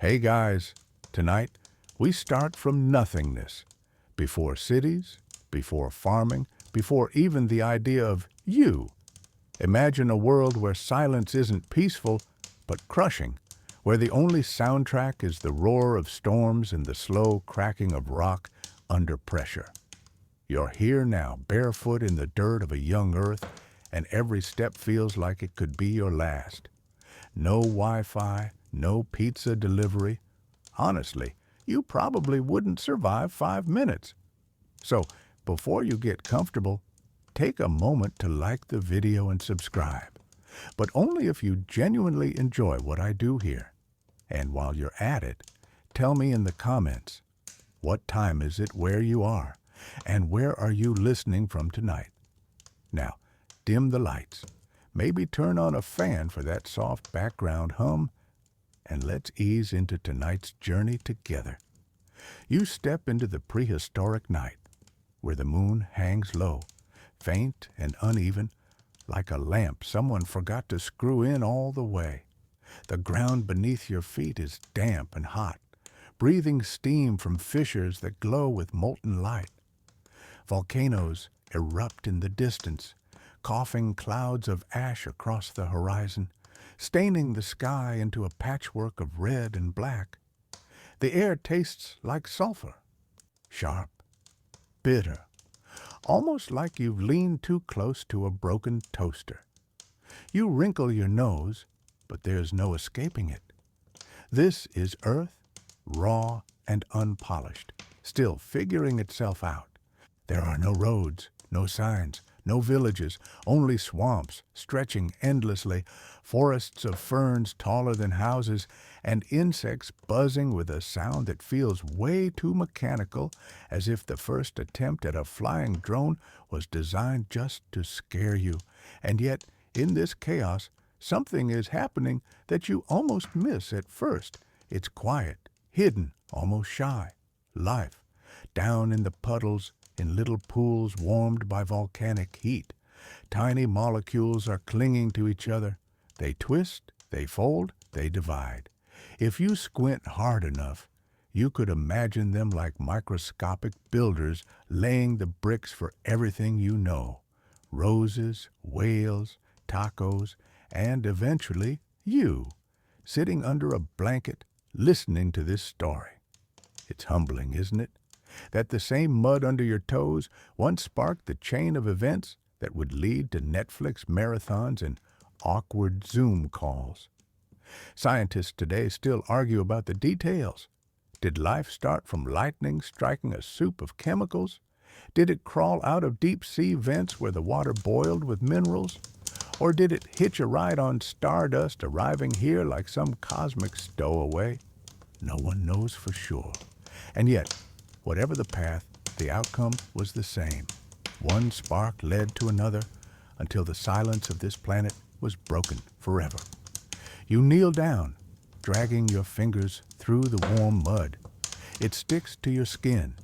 Hey guys, tonight we start from nothingness. Before cities, before farming, before even the idea of you. Imagine a world where silence isn't peaceful, but crushing, where the only soundtrack is the roar of storms and the slow cracking of rock under pressure. You're here now, barefoot in the dirt of a young earth, and every step feels like it could be your last. No Wi-Fi, no pizza delivery. Honestly, you probably wouldn't survive 5 minutes. So, before you get comfortable, take a moment to like the video and subscribe. But only if you genuinely enjoy what I do here. And while you're at it, tell me in the comments, what time is it where you are? And where are you listening from tonight? Now, dim the lights. Maybe turn on a fan for that soft background hum, and let's ease into tonight's journey together. You step into the prehistoric night, where the moon hangs low, faint and uneven, like a lamp someone forgot to screw in all the way. The ground beneath your feet is damp and hot, breathing steam from fissures that glow with molten light. Volcanoes erupt in the distance, coughing clouds of ash across the horizon, staining the sky into a patchwork of red and black. The air tastes like sulfur, sharp, bitter, almost like you've leaned too close to a broken toaster. You wrinkle your nose, but there's no escaping it. This is Earth, raw and unpolished, still figuring itself out. There are no roads, no signs, no villages, only swamps stretching endlessly, forests of ferns taller than houses, and insects buzzing with a sound that feels way too mechanical, as if the first attempt at a flying drone was designed just to scare you. And yet, in this chaos, something is happening that you almost miss at first. It's quiet, hidden, almost shy. Life. Down in the puddles, in little pools warmed by volcanic heat. Tiny molecules are clinging to each other. They twist, they fold, they divide. If you squint hard enough, you could imagine them like microscopic builders laying the bricks for everything you know. Roses, whales, tacos, and eventually you, sitting under a blanket, listening to this story. It's humbling, isn't it? That the same mud under your toes once sparked the chain of events that would lead to Netflix marathons and awkward Zoom calls. Scientists today still argue about the details. Did life start from lightning striking a soup of chemicals? Did it crawl out of deep-sea vents where the water boiled with minerals? Or did it hitch a ride on stardust arriving here like some cosmic stowaway? No one knows for sure. And yet, whatever the path, the outcome was the same. One spark led to another until the silence of this planet was broken forever. You kneel down, dragging your fingers through the warm mud. It sticks to your skin,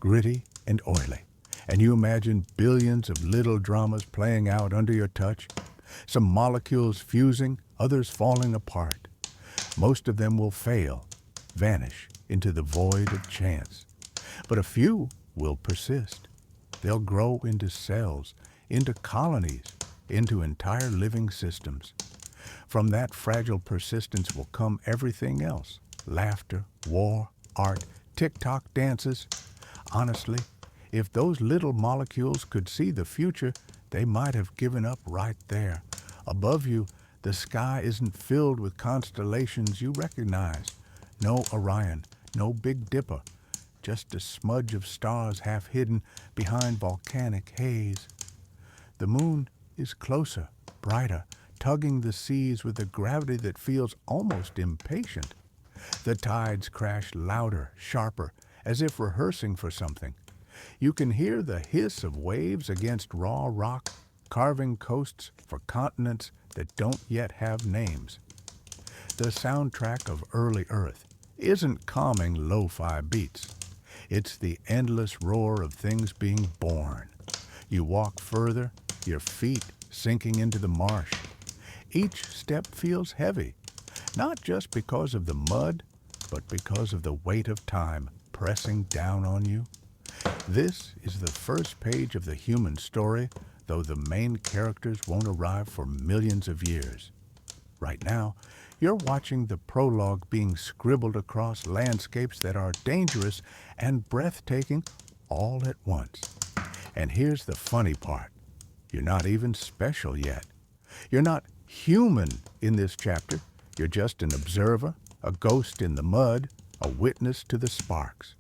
gritty and oily, and you imagine billions of little dramas playing out under your touch, some molecules fusing, others falling apart. Most of them will fail, vanish into the void of chance. But a few will persist. They'll grow into cells, into colonies, into entire living systems. From that fragile persistence will come everything else. Laughter, war, art, TikTok dances. Honestly, if those little molecules could see the future, they might have given up right there. Above you, the sky isn't filled with constellations you recognize. No Orion, no Big Dipper. Just a smudge of stars half hidden behind volcanic haze. The moon is closer, brighter, tugging the seas with a gravity that feels almost impatient. The tides crash louder, sharper, as if rehearsing for something. You can hear the hiss of waves against raw rock, carving coasts for continents that don't yet have names. The soundtrack of early Earth isn't calming lo-fi beats. It's the endless roar of things being born. You walk further, your feet sinking into the marsh. Each step feels heavy, not just because of the mud, but because of the weight of time pressing down on you. This is the first page of the human story, though the main characters won't arrive for millions of years. Right now, you're watching the prologue being scribbled across landscapes that are dangerous and breathtaking all at once. And here's the funny part. You're not even special yet. You're not human in this chapter. You're just an observer, a ghost in the mud, a witness to the sparks.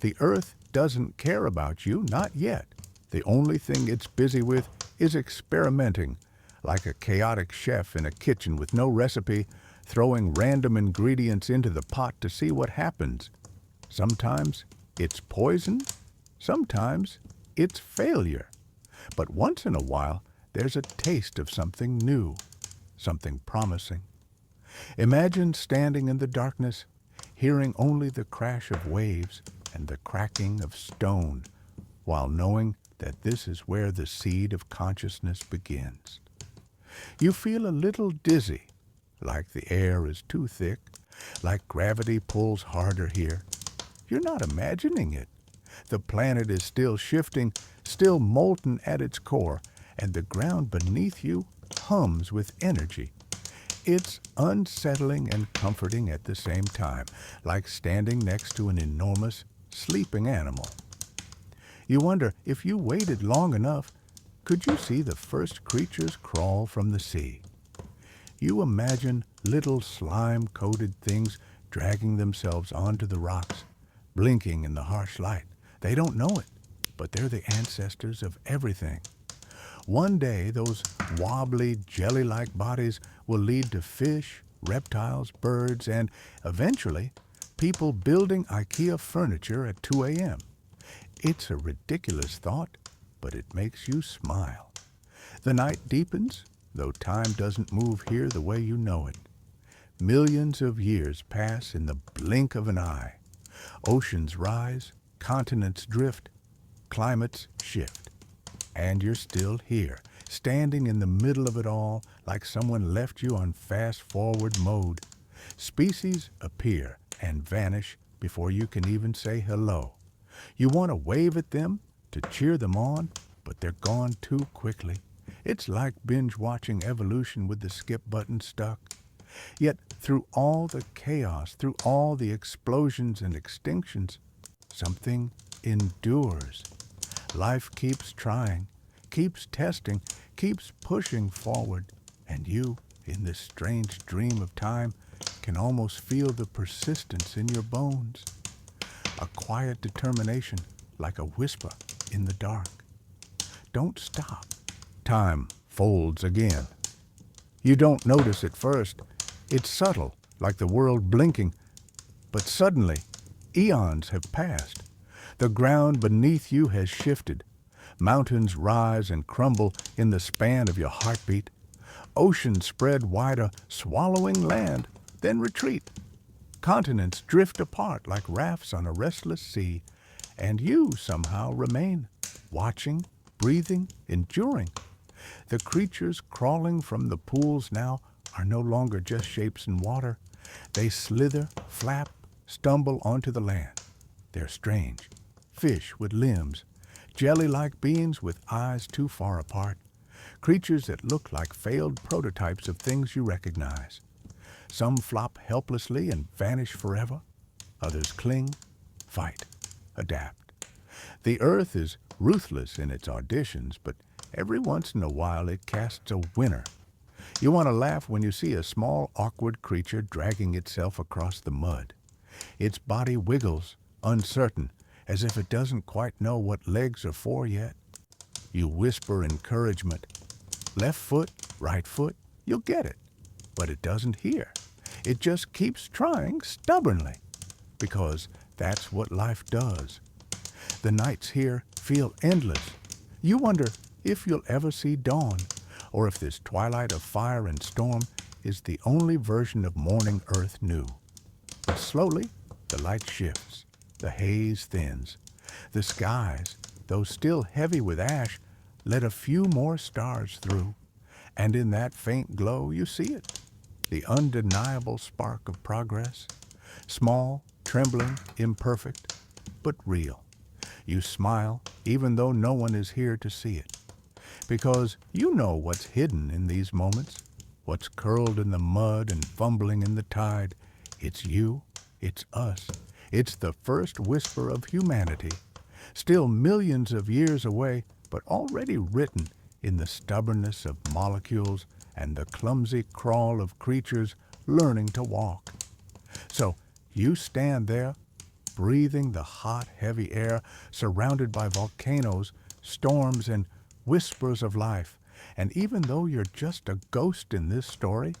The earth doesn't care about you, not yet. The only thing it's busy with is experimenting, like a chaotic chef in a kitchen with no recipe, throwing random ingredients into the pot to see what happens. Sometimes it's poison, sometimes it's failure. But once in a while, there's a taste of something new, something promising. Imagine standing in the darkness, hearing only the crash of waves and the cracking of stone, while knowing that this is where the seed of consciousness begins. You feel a little dizzy, like the air is too thick, like gravity pulls harder here. You're not imagining it. The planet is still shifting, still molten at its core, and the ground beneath you hums with energy. It's unsettling and comforting at the same time, like standing next to an enormous, sleeping animal. You wonder, if you waited long enough, could you see the first creatures crawl from the sea? You imagine little slime-coated things dragging themselves onto the rocks, blinking in the harsh light. They don't know it, but they're the ancestors of everything. One day, those wobbly, jelly-like bodies will lead to fish, reptiles, birds, and, eventually, people building IKEA furniture at 2 a.m. It's a ridiculous thought, but it makes you smile. The night deepens, though time doesn't move here the way you know it. Millions of years pass in the blink of an eye. Oceans rise, continents drift, climates shift. And you're still here, standing in the middle of it all like someone left you on fast-forward mode. Species appear and vanish before you can even say hello. You want to wave at them, to cheer them on, but they're gone too quickly. It's like binge-watching evolution with the skip button stuck. Yet, through all the chaos, through all the explosions and extinctions, something endures. Life keeps trying, keeps testing, keeps pushing forward, and you, in this strange dream of time, can almost feel the persistence in your bones. A quiet determination, like a whisper in the dark. Don't stop. Time folds again. You don't notice at first. It's subtle, like the world blinking. But suddenly, eons have passed. The ground beneath you has shifted. Mountains rise and crumble in the span of your heartbeat. Oceans spread wider, swallowing land, then retreat. Continents drift apart like rafts on a restless sea. And you somehow remain, watching, breathing, enduring. The creatures crawling from the pools now are no longer just shapes in water. They slither, flap, stumble onto the land. They're strange. Fish with limbs, jelly-like beings with eyes too far apart, creatures that look like failed prototypes of things you recognize. Some flop helplessly and vanish forever. Others cling, fight, adapt. The earth is ruthless in its auditions, but every once in a while it casts a winner. You want to laugh when you see a small, awkward creature dragging itself across the mud. Its body wiggles, uncertain, as if it doesn't quite know what legs are for yet. You whisper encouragement. Left foot, right foot, you'll get it. But it doesn't hear. It just keeps trying stubbornly, because that's what life does. The nights here feel endless. You wonder if you'll ever see dawn, or if this twilight of fire and storm is the only version of morning Earth knew. But slowly, the light shifts. The haze thins. The skies, though still heavy with ash, let a few more stars through. And in that faint glow, you see it, the undeniable spark of progress. Small, trembling, imperfect, but real. You smile even though no one is here to see it. Because you know what's hidden in these moments, what's curled in the mud and fumbling in the tide. It's you, it's us, it's the first whisper of humanity, still millions of years away, but already written in the stubbornness of molecules and the clumsy crawl of creatures learning to walk. So you stand there, breathing the hot, heavy air, surrounded by volcanoes, storms, and whispers of life. And even though you're just a ghost in this story,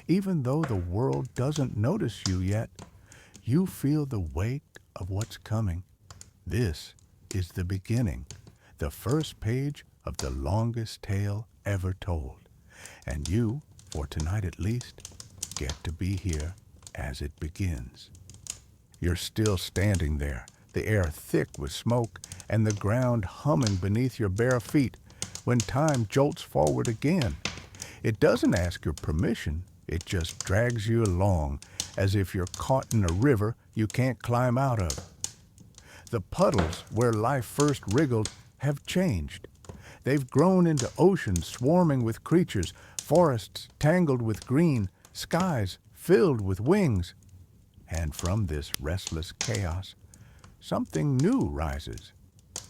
even though the world doesn't notice you yet, you feel the weight of what's coming. This is the beginning, the first page of the longest tale ever told. And you, for tonight at least, get to be here as it begins. You're still standing there, the air thick with smoke and the ground humming beneath your bare feet, when time jolts forward again. It doesn't ask your permission, it just drags you along, as if you're caught in a river you can't climb out of. The puddles where life first wriggled have changed. They've grown into oceans swarming with creatures, forests tangled with green, skies filled with wings. And from this restless chaos, something new rises,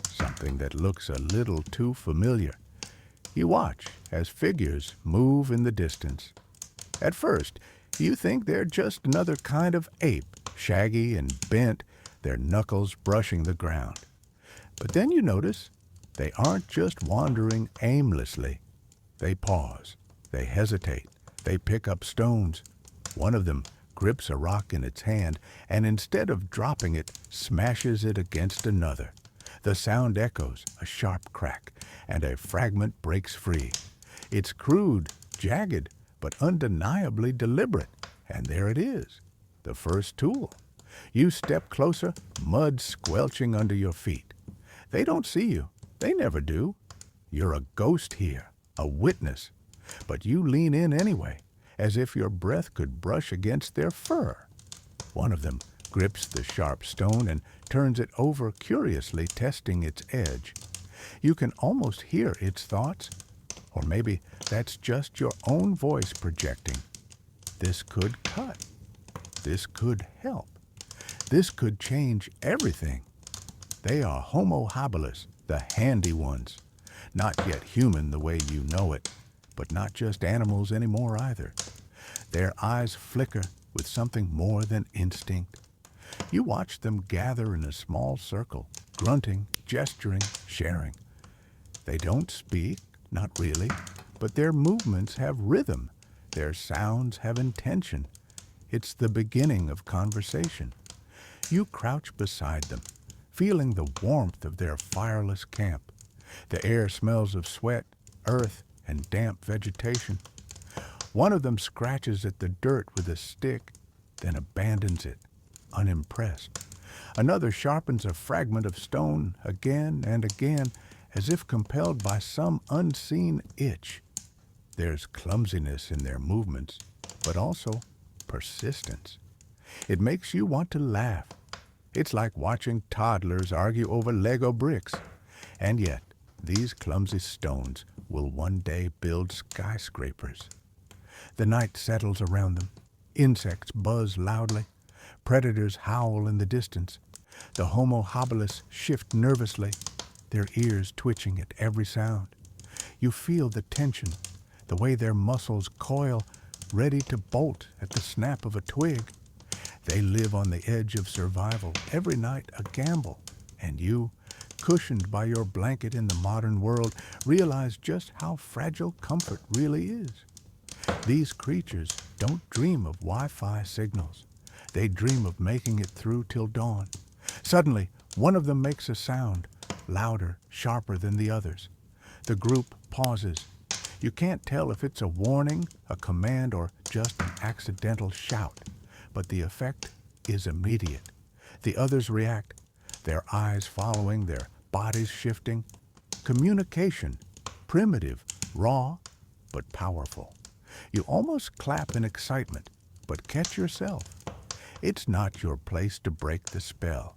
something that looks a little too familiar. You watch as figures move in the distance. At first, you think they're just another kind of ape, shaggy and bent, their knuckles brushing the ground. But then you notice they aren't just wandering aimlessly. They pause, they hesitate, they pick up stones. One of them grips a rock in its hand and instead of dropping it, smashes it against another. The sound echoes, a sharp crack, and a fragment breaks free. It's crude, jagged, but undeniably deliberate. And there it is, the first tool. You step closer, mud squelching under your feet. They don't see you. They never do. You're a ghost here, a witness. But you lean in anyway, as if your breath could brush against their fur. One of them grips the sharp stone and turns it over curiously, testing its edge. You can almost hear its thoughts. Or maybe that's just your own voice projecting. This could cut. This could help. This could change everything. They are Homo habilis, the handy ones. Not yet human the way you know it, but not just animals anymore either. Their eyes flicker with something more than instinct. You watch them gather in a small circle, grunting, gesturing, sharing. They don't speak, not really, but their movements have rhythm. Their sounds have intention. It's the beginning of conversation. You crouch beside them, feeling the warmth of their fireless camp. The air smells of sweat, earth, and damp vegetation. One of them scratches at the dirt with a stick, then abandons it, unimpressed. Another sharpens a fragment of stone again and again, as if compelled by some unseen itch. There's clumsiness in their movements, but also persistence. It makes you want to laugh. It's like watching toddlers argue over Lego bricks. And yet, these clumsy stones will one day build skyscrapers. The night settles around them. Insects buzz loudly. Predators howl in the distance. The Homo habilis shift nervously, their ears twitching at every sound. You feel the tension, the way their muscles coil, ready to bolt at the snap of a twig. They live on the edge of survival, every night a gamble. And you, cushioned by your blanket in the modern world, realize just how fragile comfort really is. These creatures don't dream of Wi-Fi signals. They dream of making it through till dawn. Suddenly, one of them makes a sound, louder, sharper than the others. The group pauses. You can't tell if it's a warning, a command, or just an accidental shout, but the effect is immediate. The others react, their eyes following, their bodies shifting. Communication, primitive, raw, but powerful. You almost clap in excitement, but catch yourself. It's not your place to break the spell.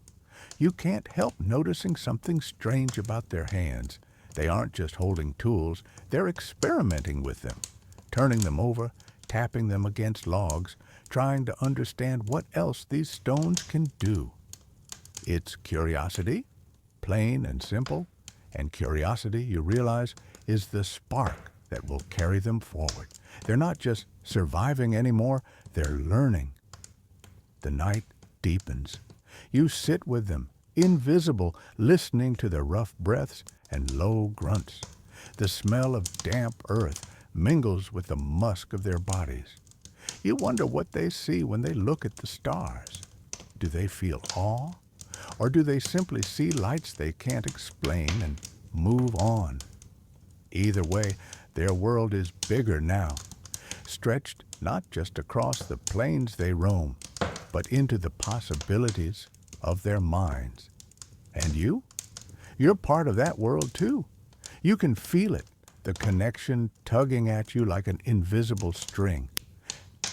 You can't help noticing something strange about their hands. They aren't just holding tools, they're experimenting with them, turning them over, tapping them against logs, trying to understand what else these stones can do. It's curiosity, plain and simple, and curiosity, you realize, is the spark that will carry them forward. They're not just surviving anymore, they're learning. The night deepens. You sit with them, invisible, listening to their rough breaths and low grunts. The smell of damp earth mingles with the musk of their bodies. You wonder what they see when they look at the stars. Do they feel awe? Or do they simply see lights they can't explain and move on? Either way, their world is bigger now, stretched not just across the plains they roam, but into the possibilities of their minds. And you? You're part of that world too. You can feel it, the connection tugging at you like an invisible string.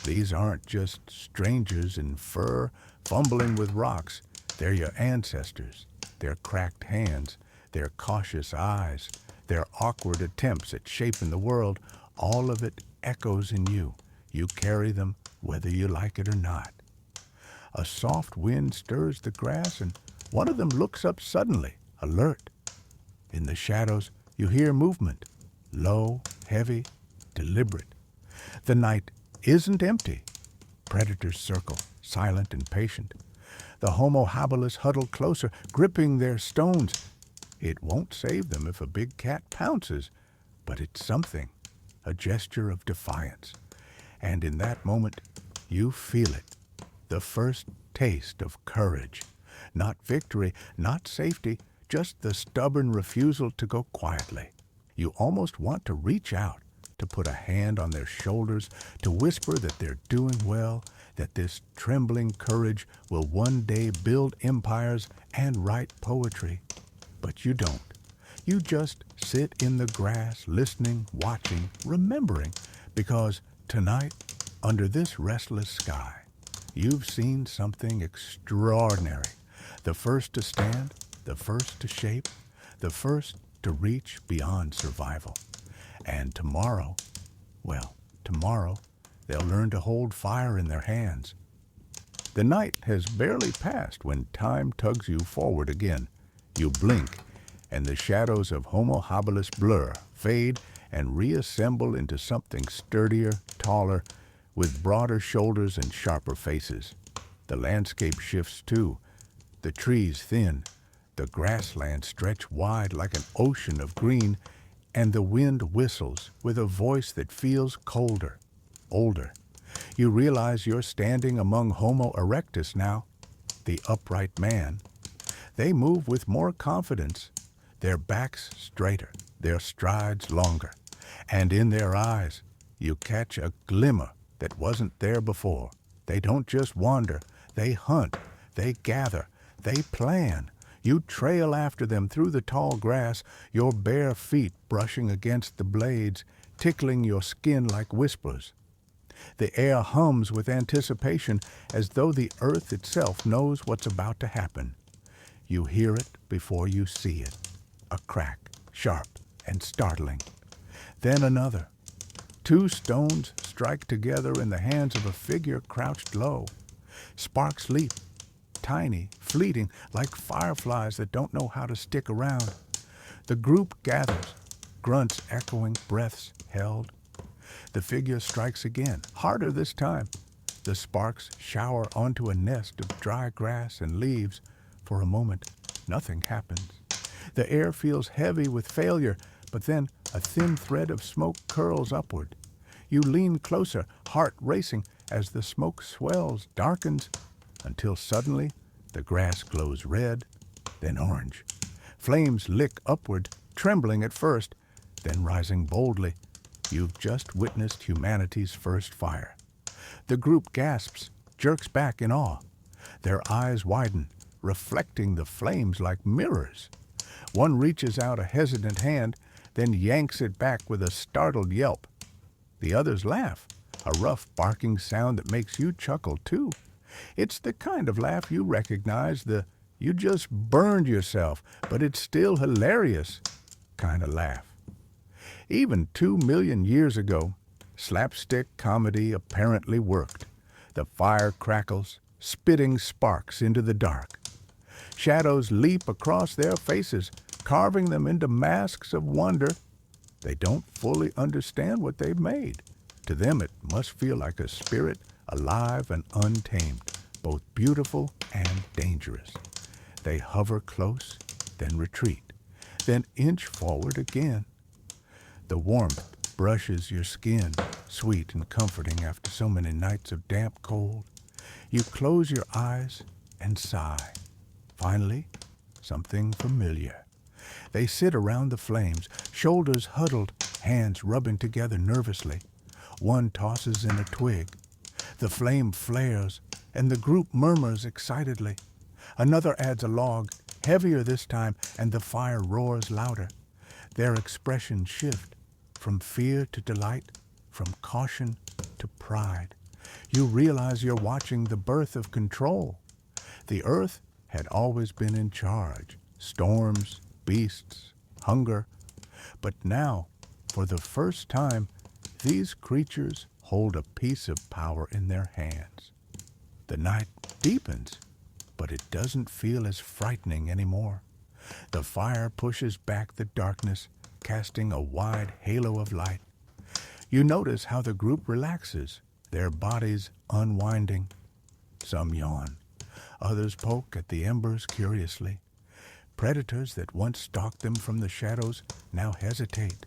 These aren't just strangers in fur fumbling with rocks. They're your ancestors, their cracked hands, their cautious eyes, their awkward attempts at shaping the world. All of it echoes in you. You carry them whether you like it or not. A soft wind stirs the grass, and one of them looks up suddenly, alert. In the shadows, you hear movement, low, heavy, deliberate. The night isn't empty. Predators circle, silent and patient. The Homo habilis huddle closer, gripping their stones. It won't save them if a big cat pounces, but it's something, a gesture of defiance. And in that moment, you feel it, the first taste of courage. Not victory, not safety, just the stubborn refusal to go quietly. You almost want to reach out, to put a hand on their shoulders, to whisper that they're doing well, that this trembling courage will one day build empires and write poetry. But you don't. You just sit in the grass, listening, watching, remembering, because tonight, under this restless sky, you've seen something extraordinary. The first to stand, the first to shape, the first to reach beyond survival. And tomorrow, well, tomorrow, they'll learn to hold fire in their hands. The night has barely passed when time tugs you forward again. You blink, and the shadows of Homo habilis blur, fade, and reassemble into something sturdier, taller, with broader shoulders and sharper faces. The landscape shifts too. The trees thin, the grasslands stretch wide like an ocean of green, and the wind whistles with a voice that feels colder, older. You realize you're standing among Homo erectus now, the upright man. They move with more confidence, their backs straighter, their strides longer, and in their eyes you catch a glimmer that wasn't there before. They don't just wander, they hunt, they gather, they plan. You trail after them through the tall grass, your bare feet brushing against the blades, tickling your skin like whispers. The air hums with anticipation as though the earth itself knows what's about to happen. You hear it before you see it. A crack, sharp and startling. Then another. Two stones strike together in the hands of a figure crouched low. Sparks leap, tiny, fleeting, like fireflies that don't know how to stick around. The group gathers, grunts echoing, breaths held. The figure strikes again, harder this time. The sparks shower onto a nest of dry grass and leaves. For a moment, nothing happens. The air feels heavy with failure, but then a thin thread of smoke curls upward. You lean closer, heart racing, as the smoke swells, darkens, until suddenly the grass glows red, then orange. Flames lick upward, trembling at first, then rising boldly. You've just witnessed humanity's first fire. The group gasps, jerks back in awe. Their eyes widen, reflecting the flames like mirrors. One reaches out a hesitant hand, then yanks it back with a startled yelp. The others laugh, a rough barking sound that makes you chuckle too. It's the kind of laugh you recognize, the you just burned yourself, but it's still hilarious kind of laugh. Even 2 million years ago, slapstick comedy apparently worked. The fire crackles, spitting sparks into the dark. Shadows leap across their faces, carving them into masks of wonder. They don't fully understand what they've made. To them, it must feel like a spirit, alive and untamed, both beautiful and dangerous. They hover close, then retreat, then inch forward again. The warmth brushes your skin, sweet and comforting after so many nights of damp cold. You close your eyes and sigh. Finally, something familiar. They sit around the flames, shoulders huddled, hands rubbing together nervously. One tosses in a twig. The flame flares, and the group murmurs excitedly. Another adds a log, heavier this time, and the fire roars louder. Their expressions shift, from fear to delight, from caution to pride. You realize you're watching the birth of control. The earth had always been in charge. Storms, beasts, hunger. But now, for the first time, these creatures hold a piece of power in their hands. The night deepens, but it doesn't feel as frightening anymore. The fire pushes back the darkness, casting a wide halo of light. You notice how the group relaxes, their bodies unwinding. Some yawn. Others poke at the embers curiously. Predators that once stalked them from the shadows now hesitate,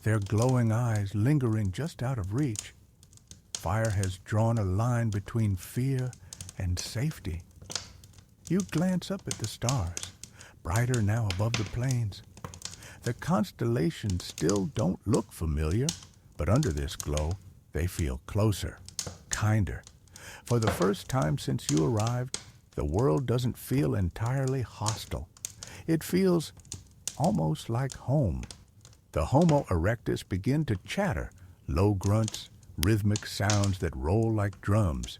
their glowing eyes lingering just out of reach. Fire has drawn a line between fear and safety. You glance up at the stars, brighter now above the plains. The constellations still don't look familiar, but under this glow, they feel closer, kinder. For the first time since you arrived, the world doesn't feel entirely hostile. It feels almost like home. The Homo erectus begin to chatter, low grunts, rhythmic sounds that roll like drums.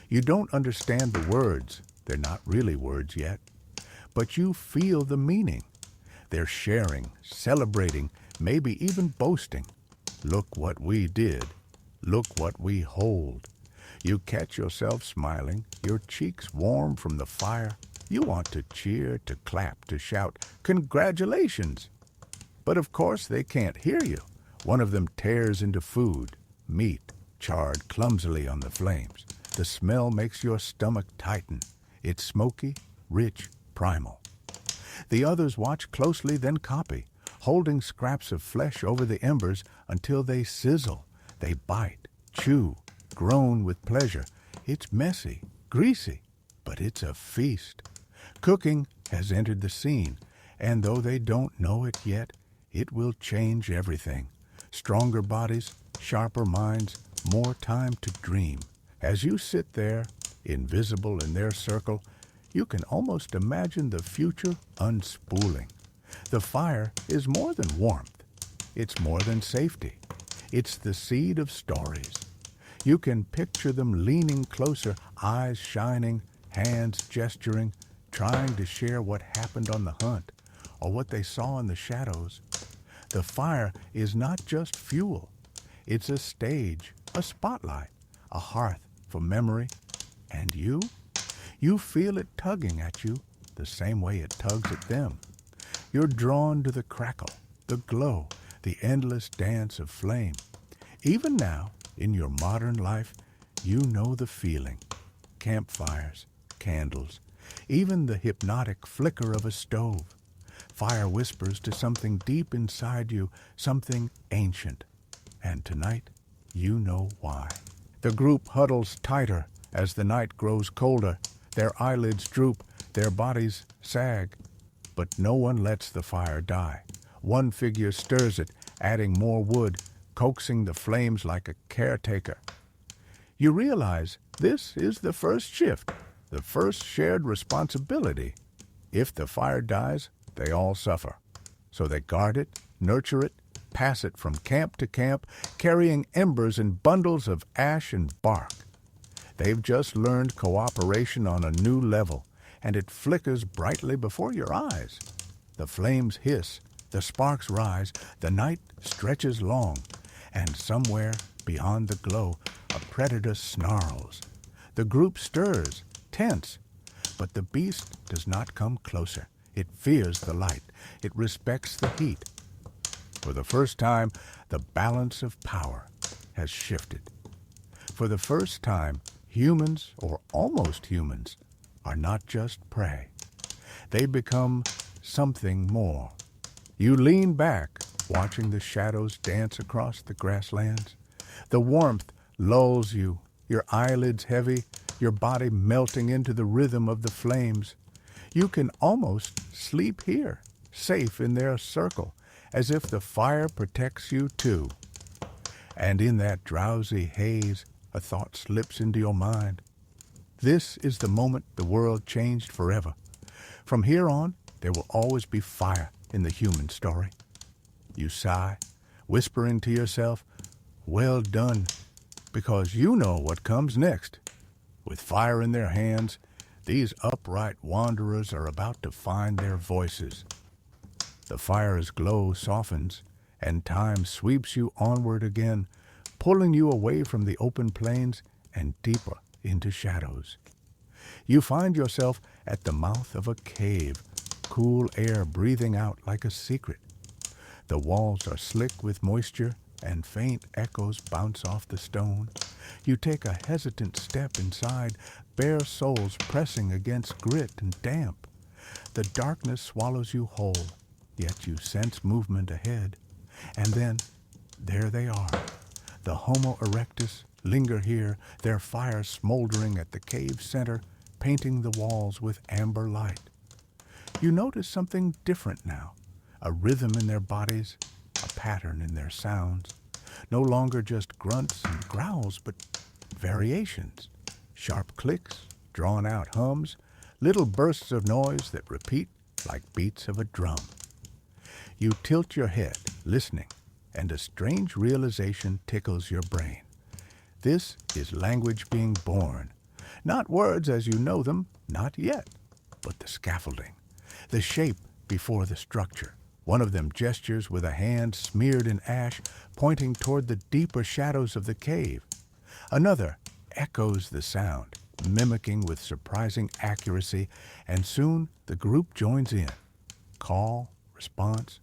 You don't understand the words. They're not really words yet. But you feel the meaning. They're sharing, celebrating, maybe even boasting. Look what we did. Look what we hold. You catch yourself smiling, your cheeks warm from the fire. You want to cheer, to clap, to shout, "Congratulations!" But of course they can't hear you. One of them tears into food, meat, charred clumsily on the flames. The smell makes your stomach tighten. It's smoky, rich, primal. The others watch closely, then copy, holding scraps of flesh over the embers until they sizzle. They bite, chew, groan with pleasure. It's messy, greasy, but it's a feast. Cooking has entered the scene, and though they don't know it yet, it will change everything. Stronger bodies, sharper minds, more time to dream. As you sit there, invisible in their circle, you can almost imagine the future unspooling. The fire is more than warmth. It's more than safety. It's the seed of stories. You can picture them leaning closer, eyes shining, hands gesturing, trying to share what happened on the hunt or what they saw in the shadows. The fire is not just fuel. It's a stage, a spotlight, a hearth for memory. And you? You feel it tugging at you the same way it tugs at them. You're drawn to the crackle, the glow, the endless dance of flame. Even now, in your modern life, you know the feeling. Campfires, candles, even the hypnotic flicker of a stove. Fire whispers to something deep inside you, something ancient. And tonight, you know why. The group huddles tighter as the night grows colder. Their eyelids droop, their bodies sag. But no one lets the fire die. One figure stirs it, adding more wood, coaxing the flames like a caretaker. You realize this is the first shift, the first shared responsibility. If the fire dies, they all suffer. So they guard it, nurture it, pass it from camp to camp, carrying embers and bundles of ash and bark. They've just learned cooperation on a new level, and it flickers brightly before your eyes. The flames hiss, the sparks rise, the night stretches long, and somewhere beyond the glow, a predator snarls. The group stirs, tense, but the beast does not come closer. It fears the light. It respects the heat. For the first time, the balance of power has shifted. For the first time, humans, or almost humans, are not just prey. They become something more. You lean back, watching the shadows dance across the grasslands. The warmth lulls you, your eyelids heavy, your body melting into the rhythm of the flames. You can almost sleep here, safe in their circle, as if the fire protects you too. And in that drowsy haze, a thought slips into your mind. This is the moment the world changed forever. From here on, there will always be fire in the human story. You sigh, whispering to yourself, "Well done," because you know what comes next. With fire in their hands, these upright wanderers are about to find their voices. The fire's glow softens, and time sweeps you onward again, pulling you away from the open plains and deeper into shadows. You find yourself at the mouth of a cave, cool air breathing out like a secret. The walls are slick with moisture, and faint echoes bounce off the stone. You take a hesitant step inside, bare soles pressing against grit and damp. The darkness swallows you whole, yet you sense movement ahead. And then, there they are. The Homo erectus linger here, their fire smoldering at the cave center, painting the walls with amber light. You notice something different now, a rhythm in their bodies, a pattern in their sounds. No longer just grunts and growls, but variations. Sharp clicks, drawn-out hums, little bursts of noise that repeat like beats of a drum. You tilt your head, listening, and a strange realization tickles your brain. This is language being born. Not words as you know them, not yet, but the scaffolding, the shape before the structure. One of them gestures with a hand smeared in ash, pointing toward the deeper shadows of the cave. Another echoes the sound, mimicking with surprising accuracy, and soon the group joins in. Call, response,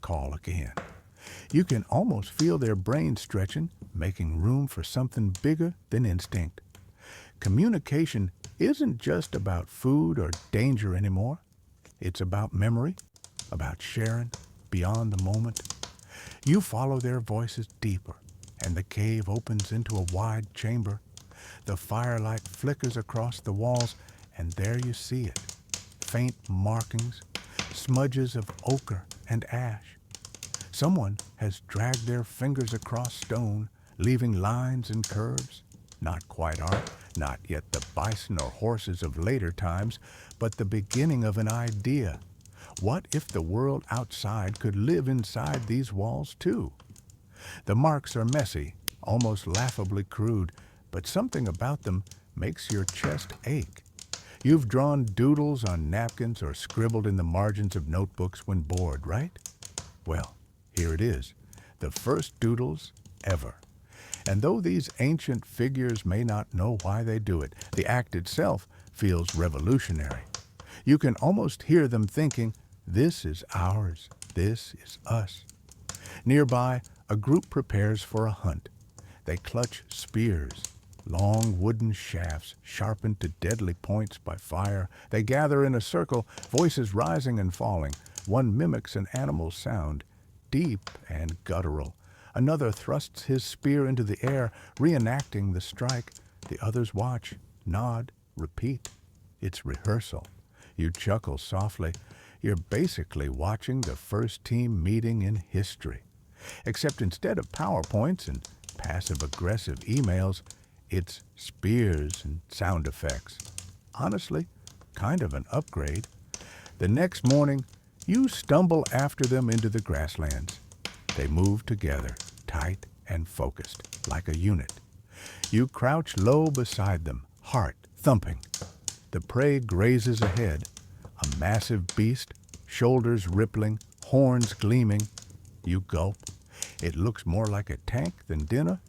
call again. You can almost feel their brains stretching, making room for something bigger than instinct. Communication isn't just about food or danger anymore. It's about memory, about sharing beyond the moment. You follow their voices deeper, and the cave opens into a wide chamber. The firelight flickers across the walls, and there you see it. Faint markings, smudges of ochre and ash. Someone has dragged their fingers across stone, leaving lines and curves. Not quite art, not yet the bison or horses of later times, but the beginning of an idea. What if the world outside could live inside these walls too? The marks are messy, almost laughably crude, but something about them makes your chest ache. You've drawn doodles on napkins or scribbled in the margins of notebooks when bored, right? Well, here it is, the first doodles ever. And though these ancient figures may not know why they do it, the act itself feels revolutionary. You can almost hear them thinking, "This is ours, this is us." Nearby, a group prepares for a hunt. They clutch spears, long wooden shafts sharpened to deadly points by fire. They gather in a circle, voices rising and falling. One mimics an animal's sound, deep and guttural. Another thrusts his spear into the air, reenacting the strike. The others watch, nod, repeat. It's rehearsal. You chuckle softly. You're basically watching the first team meeting in history. Except instead of PowerPoints and passive-aggressive emails, it's spears and sound effects. Honestly, kind of an upgrade. The next morning, you stumble after them into the grasslands. They move together, tight and focused, like a unit. You crouch low beside them, heart thumping. The prey grazes ahead, a massive beast, shoulders rippling, horns gleaming. You gulp. It looks more like a tank than dinner,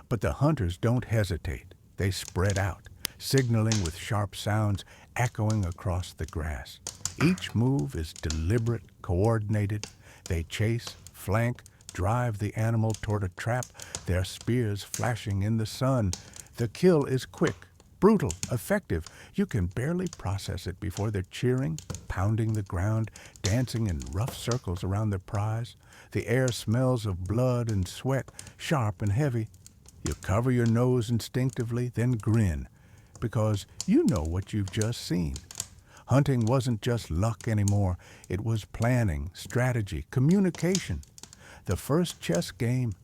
but the hunters don't hesitate. They spread out, signaling with sharp sounds echoing across the grass. Each move is deliberate, coordinated. They chase, flank, drive the animal toward a trap, their spears flashing in the sun. The kill is quick, brutal, effective. You can barely process it before they're cheering, pounding the ground, dancing in rough circles around their prize. The air smells of blood and sweat, sharp and heavy. You cover your nose instinctively, then grin, because you know what you've just seen. Hunting wasn't just luck anymore. It was planning, strategy, communication. The first chess game,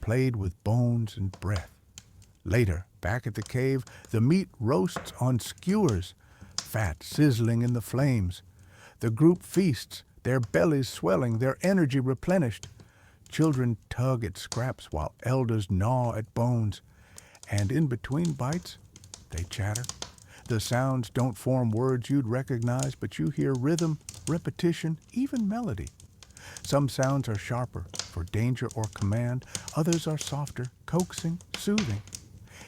played with bones and breath. Later, back at the cave, the meat roasts on skewers, fat sizzling in the flames. The group feasts, their bellies swelling, their energy replenished. Children tug at scraps while elders gnaw at bones. And in between bites, they chatter. The sounds don't form words you'd recognize, but you hear rhythm, repetition, even melody. Some sounds are sharper, for danger or command. Others are softer, coaxing, soothing.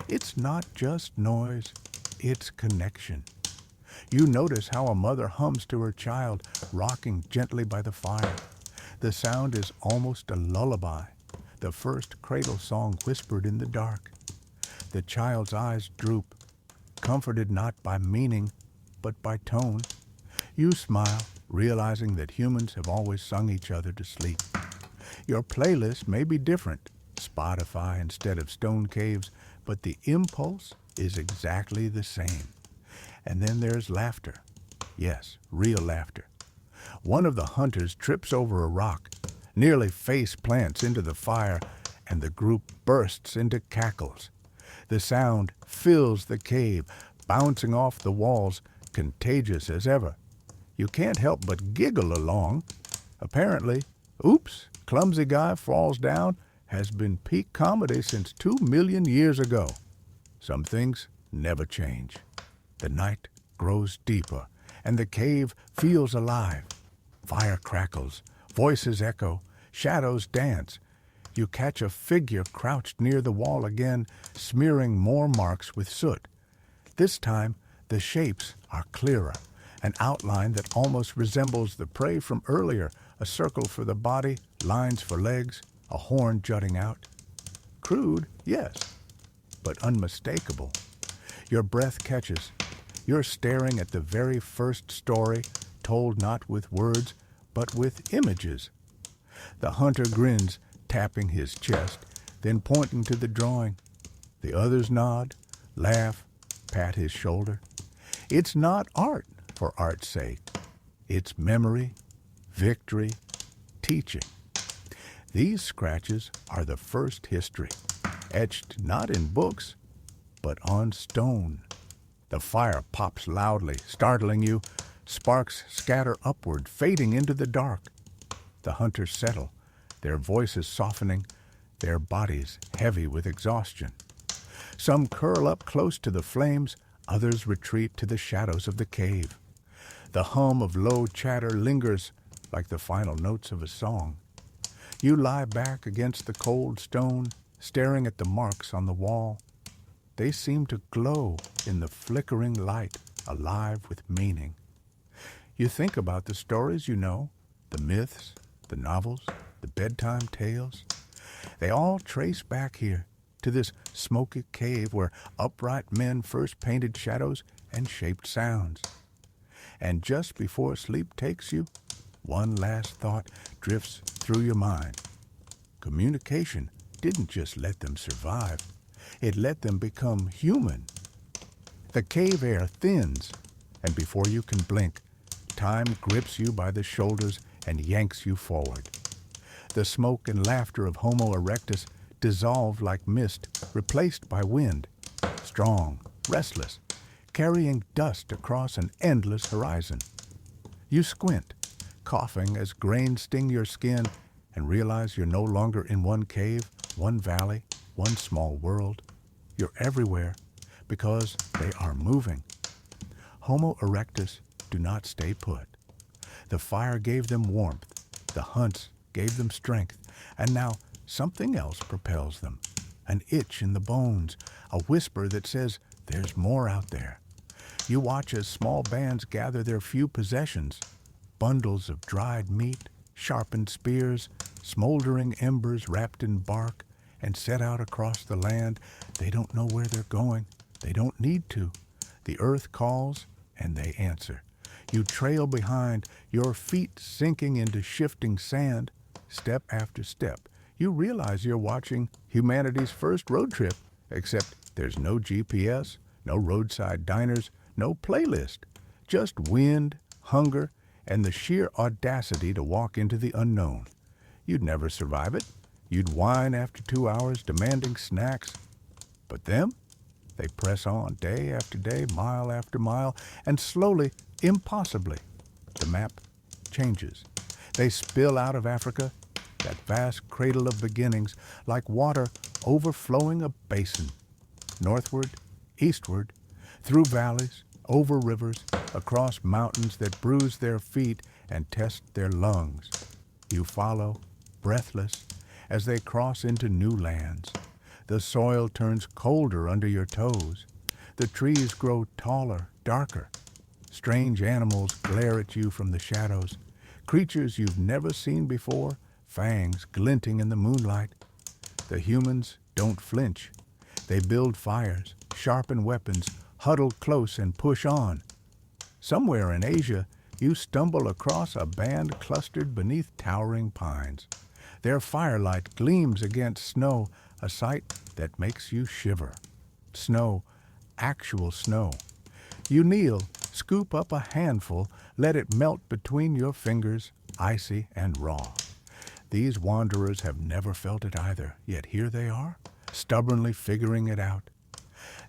It's not just noise, it's connection. You notice how a mother hums to her child, rocking gently by the fire. The sound is almost a lullaby, the first cradle song whispered in the dark. The child's eyes droop, comforted not by meaning, but by tone. You smile, realizing that humans have always sung each other to sleep. Your playlist may be different, Spotify instead of stone caves, but the impulse is exactly the same. And then there's laughter. Yes, real laughter. One of the hunters trips over a rock, nearly face plants into the fire, and the group bursts into cackles. The sound fills the cave, bouncing off the walls, contagious as ever. You can't help but giggle along. Apparently, oops, clumsy guy falls down has been peak comedy since 2 million years ago. Some things never change. The night grows deeper, and the cave feels alive. Fire crackles, voices echo, shadows dance. You catch a figure crouched near the wall again, smearing more marks with soot. This time, the shapes are clearer, an outline that almost resembles the prey from earlier, a circle for the body, lines for legs, a horn jutting out. Crude, yes, but unmistakable. Your breath catches. You're staring at the very first story, told not with words, but with images. The hunter grins, tapping his chest, then pointing to the drawing. The others nod, laugh, pat his shoulder. It's not art for art's sake. It's memory, victory, teaching. These scratches are the first history, etched not in books, but on stone. The fire pops loudly, startling you. Sparks scatter upward, fading into the dark. The hunters settle, their voices softening, their bodies heavy with exhaustion. Some curl up close to the flames, others retreat to the shadows of the cave. The hum of low chatter lingers like the final notes of a song. You lie back against the cold stone, staring at the marks on the wall. They seem to glow in the flickering light, alive with meaning. You think about the stories you know, the myths, the novels, the bedtime tales. They all trace back here to this smoky cave where upright men first painted shadows and shaped sounds. And just before sleep takes you, one last thought drifts through your mind. Communication didn't just let them survive. It let them become human. The cave air thins, and before you can blink, time grips you by the shoulders and yanks you forward. The smoke and laughter of Homo erectus dissolve like mist, replaced by wind, strong, restless, carrying dust across an endless horizon. You squint, coughing as grains sting your skin, and realize you're no longer in one cave, one valley, one small world. You're everywhere because they are moving. Homo erectus do not stay put. The fire gave them warmth, the hunts gave them strength, and now something else propels them. An itch in the bones, a whisper that says there's more out there. You watch as small bands gather their few possessions, bundles of dried meat, sharpened spears, smoldering embers wrapped in bark, and set out across the land. They don't know where they're going. They don't need to. The earth calls, and they answer. You trail behind, your feet sinking into shifting sand. Step after step, you realize you're watching humanity's first road trip, except there's no GPS, no roadside diners, no playlist, just wind, hunger, and the sheer audacity to walk into the unknown. You'd never survive it. You'd whine after 2 hours, demanding snacks. But them? They press on day after day, mile after mile, and slowly, impossibly, the map changes. They spill out of Africa, that vast cradle of beginnings, like water overflowing a basin. Northward, eastward, through valleys, over rivers, across mountains that bruise their feet and test their lungs. You follow, breathless, as they cross into new lands. The soil turns colder under your toes. The trees grow taller, darker. Strange animals glare at you from the shadows. Creatures you've never seen before, fangs glinting in the moonlight. The humans don't flinch. They build fires, sharpen weapons, huddle close and push on. Somewhere in Asia, you stumble across a band clustered beneath towering pines. Their firelight gleams against snow, a sight that makes you shiver. Snow, actual snow. You kneel, scoop up a handful, let it melt between your fingers, icy and raw. These wanderers have never felt it either, yet here they are, stubbornly figuring it out.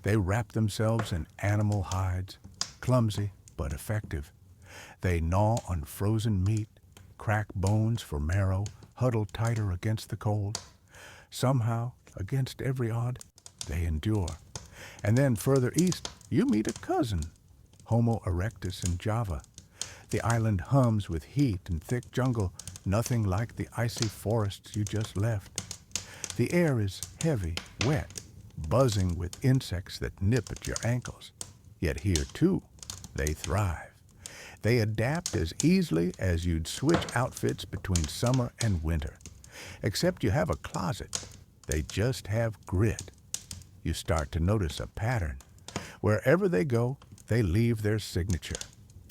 They wrap themselves in animal hides, clumsy but effective. They gnaw on frozen meat, crack bones for marrow, huddle tighter against the cold. Somehow, against every odd, they endure. And then further east, you meet a cousin, Homo erectus in Java. The island hums with heat and thick jungle, nothing like the icy forests you just left. The air is heavy, wet, buzzing with insects that nip at your ankles. Yet here, too, they thrive. They adapt as easily as you'd switch outfits between summer and winter. Except you have a closet. They just have grit. You start to notice a pattern. Wherever they go, they leave their signature.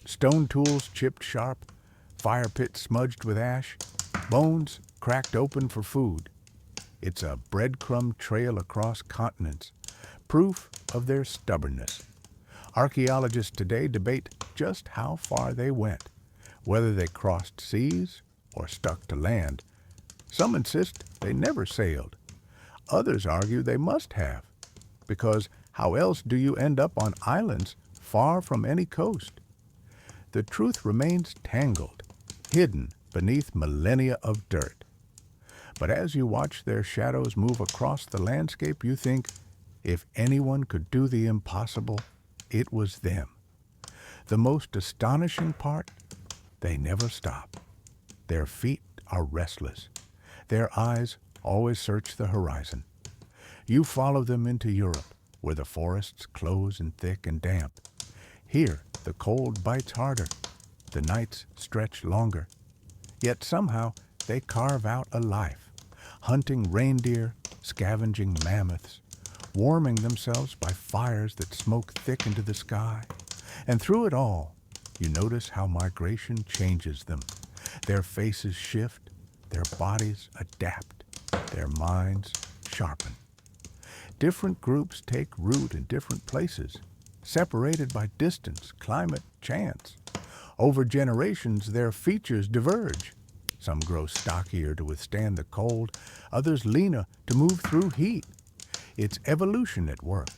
Stone tools chipped sharp, fire pits smudged with ash, bones cracked open for food. It's a breadcrumb trail across continents, proof of their stubbornness. Archaeologists today debate just how far they went, whether they crossed seas or stuck to land. Some insist they never sailed. Others argue they must have, because how else do you end up on islands far from any coast? The truth remains tangled, hidden beneath millennia of dirt. But as you watch their shadows move across the landscape, you think, if anyone could do the impossible, it was them. The most astonishing part, they never stop. Their feet are restless. Their eyes always search the horizon. You follow them into Europe, where the forests close and thick and damp. Here, the cold bites harder. The nights stretch longer. Yet somehow, they carve out a life, hunting reindeer, scavenging mammoths, warming themselves by fires that smoke thick into the sky. And through it all, you notice how migration changes them. Their faces shift, their bodies adapt, their minds sharpen. Different groups take root in different places, separated by distance, climate, chance. Over generations, their features diverge. Some grow stockier to withstand the cold, others leaner to move through heat. It's evolution at work,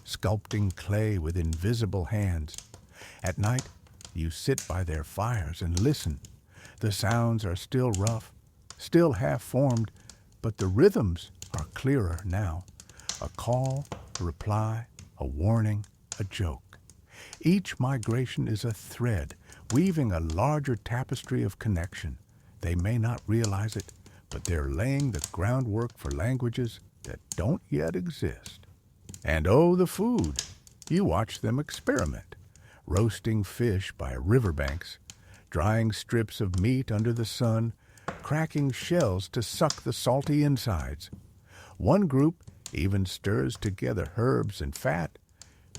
sculpting clay with invisible hands. At night, you sit by their fires and listen. The sounds are still rough, still half-formed, but the rhythms are clearer now. A call, a reply, a warning, a joke. Each migration is a thread, weaving a larger tapestry of connection. They may not realize it, but they're laying the groundwork for languages that don't yet exist. And oh, the food! You watch them experiment, roasting fish by riverbanks, drying strips of meat under the sun, cracking shells to suck the salty insides. One group even stirs together herbs and fat,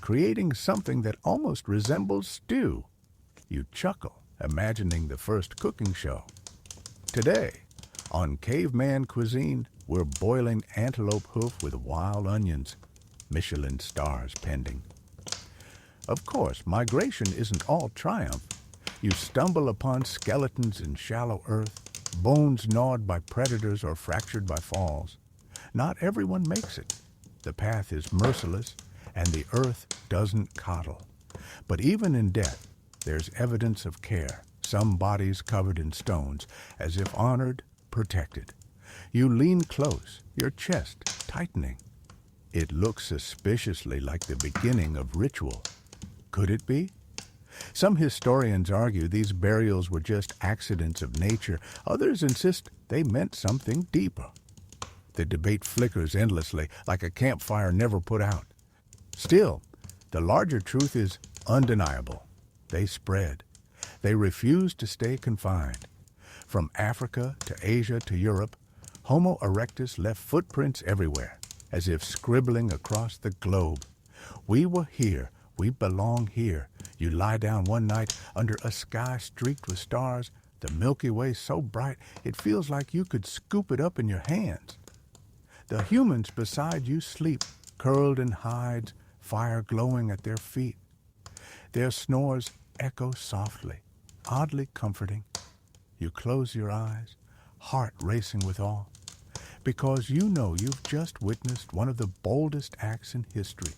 creating something that almost resembles stew. You chuckle, imagining the first cooking show. Today, on Caveman Cuisine, we're boiling antelope hoof with wild onions, Michelin stars pending. Of course, migration isn't all triumph. You stumble upon skeletons in shallow earth, bones gnawed by predators or fractured by falls. Not everyone makes it. The path is merciless, and the earth doesn't coddle. But even in death, there's evidence of care, some bodies covered in stones, as if honored, protected. You lean close, your chest tightening. It looks suspiciously like the beginning of ritual. Could it be? Some historians argue these burials were just accidents of nature. Others insist they meant something deeper. The debate flickers endlessly, like a campfire never put out. Still, the larger truth is undeniable. They spread. They refuse to stay confined. From Africa to Asia to Europe, Homo erectus left footprints everywhere, as if scribbling across the globe. We were here. We belong here. You lie down one night under a sky streaked with stars, the Milky Way so bright it feels like you could scoop it up in your hands. The humans beside you sleep, curled in hides, fire glowing at their feet. Their snores echo softly, oddly comforting. You close your eyes, heart racing with awe, because you know you've just witnessed one of the boldest acts in history.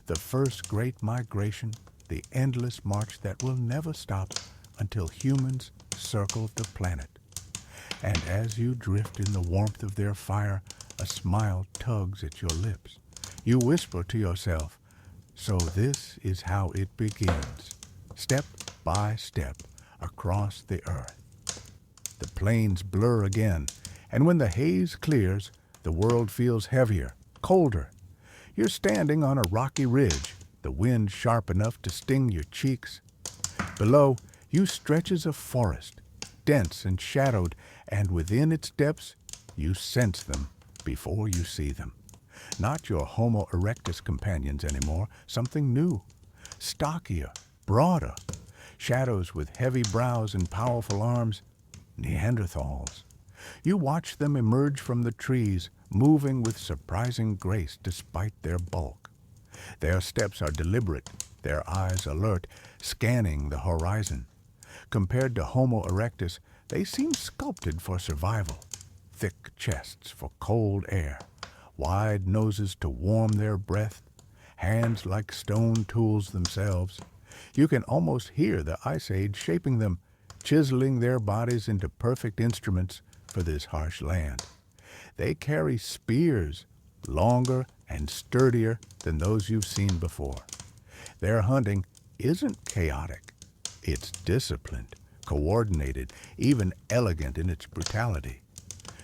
The first great migration, the endless march that will never stop until humans circle the planet. And as you drift in the warmth of their fire, a smile tugs at your lips. You whisper to yourself, so this is how it begins, step by step across the earth. The plains blur again, and when the haze clears, the world feels heavier, colder. You're standing on a rocky ridge, the wind sharp enough to sting your cheeks. Below you stretches a forest, dense and shadowed, and within its depths you sense them before you see them. Not your Homo erectus companions anymore, something new, stockier, broader, shadows with heavy brows and powerful arms, Neanderthals. You watch them emerge from the trees, moving with surprising grace despite their bulk. Their steps are deliberate, their eyes alert, scanning the horizon. Compared to Homo erectus, they seem sculpted for survival. Thick chests for cold air, wide noses to warm their breath, hands like stone tools themselves. You can almost hear the Ice Age shaping them, chiseling their bodies into perfect instruments for this harsh land. They carry spears, longer and sturdier than those you've seen before. Their hunting isn't chaotic. It's disciplined, coordinated, even elegant in its brutality.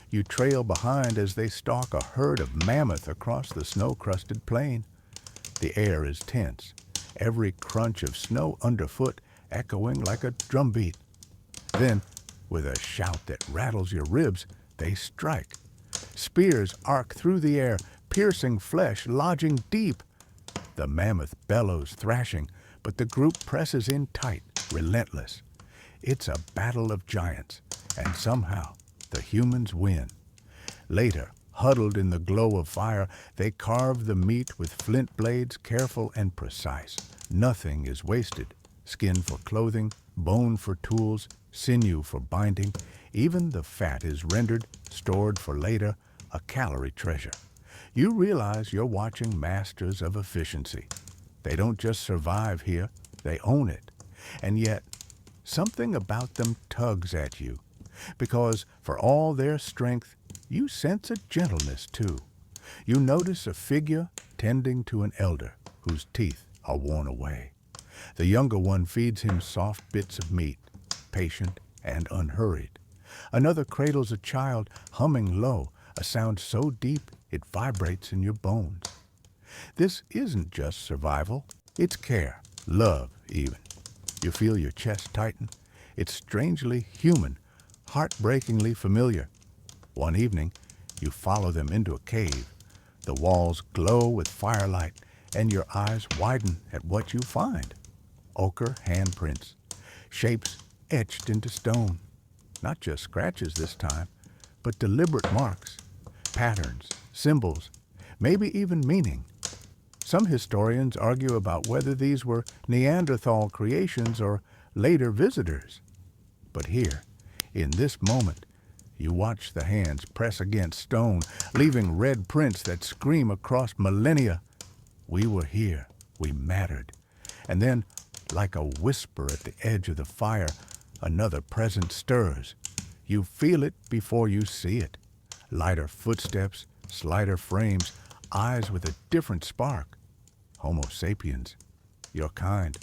You trail behind as they stalk a herd of mammoth across the snow-crusted plain. The air is tense, every crunch of snow underfoot echoing like a drumbeat. Then, with a shout that rattles your ribs, they strike. Spears arc through the air, piercing flesh, lodging deep. The mammoth bellows, thrashing, but the group presses in tight, relentless. It's a battle of giants, and somehow the humans win. Later, huddled in the glow of fire, they carve the meat with flint blades, careful and precise. Nothing is wasted. Skin for clothing, bone for tools, sinew for binding. Even the fat is rendered, stored for later, a calorie treasure. You realize you're watching masters of efficiency. They don't just survive here, they own it. And yet, something about them tugs at you, because for all their strength, you sense a gentleness too, You notice a figure tending to an elder whose teeth are worn away. The younger one feeds him soft bits of meat, patient and unhurried. Another cradles a child, humming low, a sound so deep it vibrates in your bones. This isn't just survival, it's care, love even. You feel your chest tighten. It's strangely human, heartbreakingly familiar. One evening, you follow them into a cave. The walls glow with firelight, and your eyes widen at what you find. Ochre handprints, shapes etched into stone. Not just scratches this time, but deliberate marks, patterns, symbols, maybe even meaning. Some historians argue about whether these were Neanderthal creations or later visitors. But here, in this moment, you watch the hands press against stone, leaving red prints that scream across millennia. We were here, we mattered. And then, like a whisper at the edge of the fire, another presence stirs. You feel it before you see it. Lighter footsteps, slighter frames, eyes with a different spark. Homo sapiens, your kind.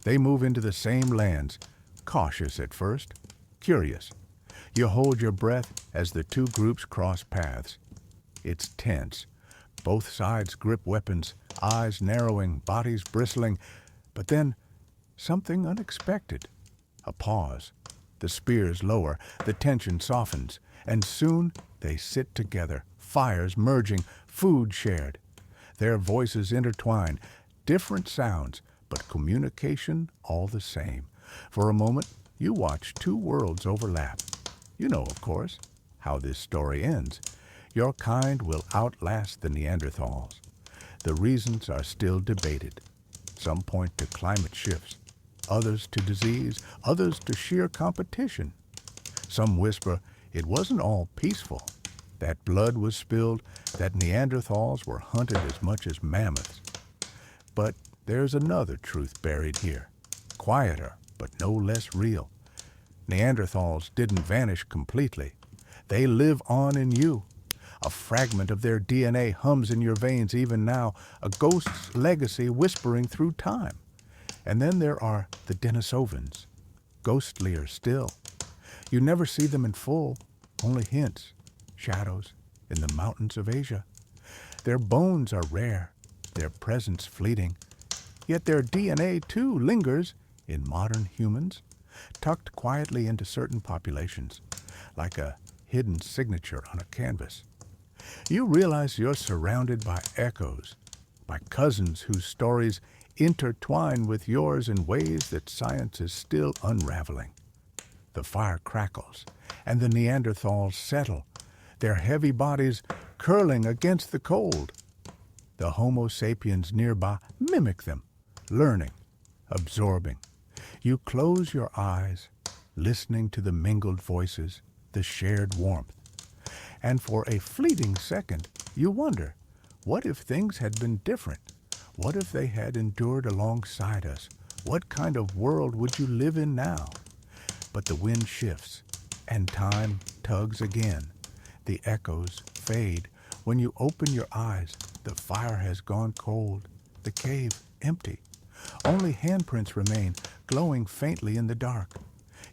They move into the same lands, cautious at first, curious. You hold your breath as the two groups cross paths. It's tense. Both sides grip weapons, eyes narrowing, bodies bristling. But then, something unexpected. A pause. The spears lower, the tension softens, and soon they sit together, fires merging, food shared. Their voices intertwine, different sounds, but communication all the same. For a moment, you watch two worlds overlap. You know, of course, how this story ends. Your kind will outlast the Neanderthals. The reasons are still debated. Some point to climate shifts, others to disease, others to sheer competition. Some whisper it wasn't all peaceful, that blood was spilled, that Neanderthals were hunted as much as mammoths. But there's another truth buried here, quieter but no less real. Neanderthals didn't vanish completely. They live on in you. A fragment of their DNA hums in your veins even now, a ghost's legacy whispering through time. And then there are the Denisovans, ghostlier still. You never see them in full, only hints, shadows in the mountains of Asia. Their bones are rare, their presence fleeting, yet their DNA too lingers in modern humans, tucked quietly into certain populations, like a hidden signature on a canvas. You realize you're surrounded by echoes, by cousins whose stories intertwine with yours in ways that science is still unraveling. The fire crackles, and the Neanderthals settle, their heavy bodies curling against the cold. The Homo sapiens nearby mimic them, learning, absorbing. You close your eyes, listening to the mingled voices, the shared warmth. And for a fleeting second, you wonder, what if things had been different? What if they had endured alongside us? What kind of world would you live in now? But the wind shifts, and time tugs again. The echoes fade. When you open your eyes, the fire has gone cold, the cave empty. Only handprints remain, glowing faintly in the dark.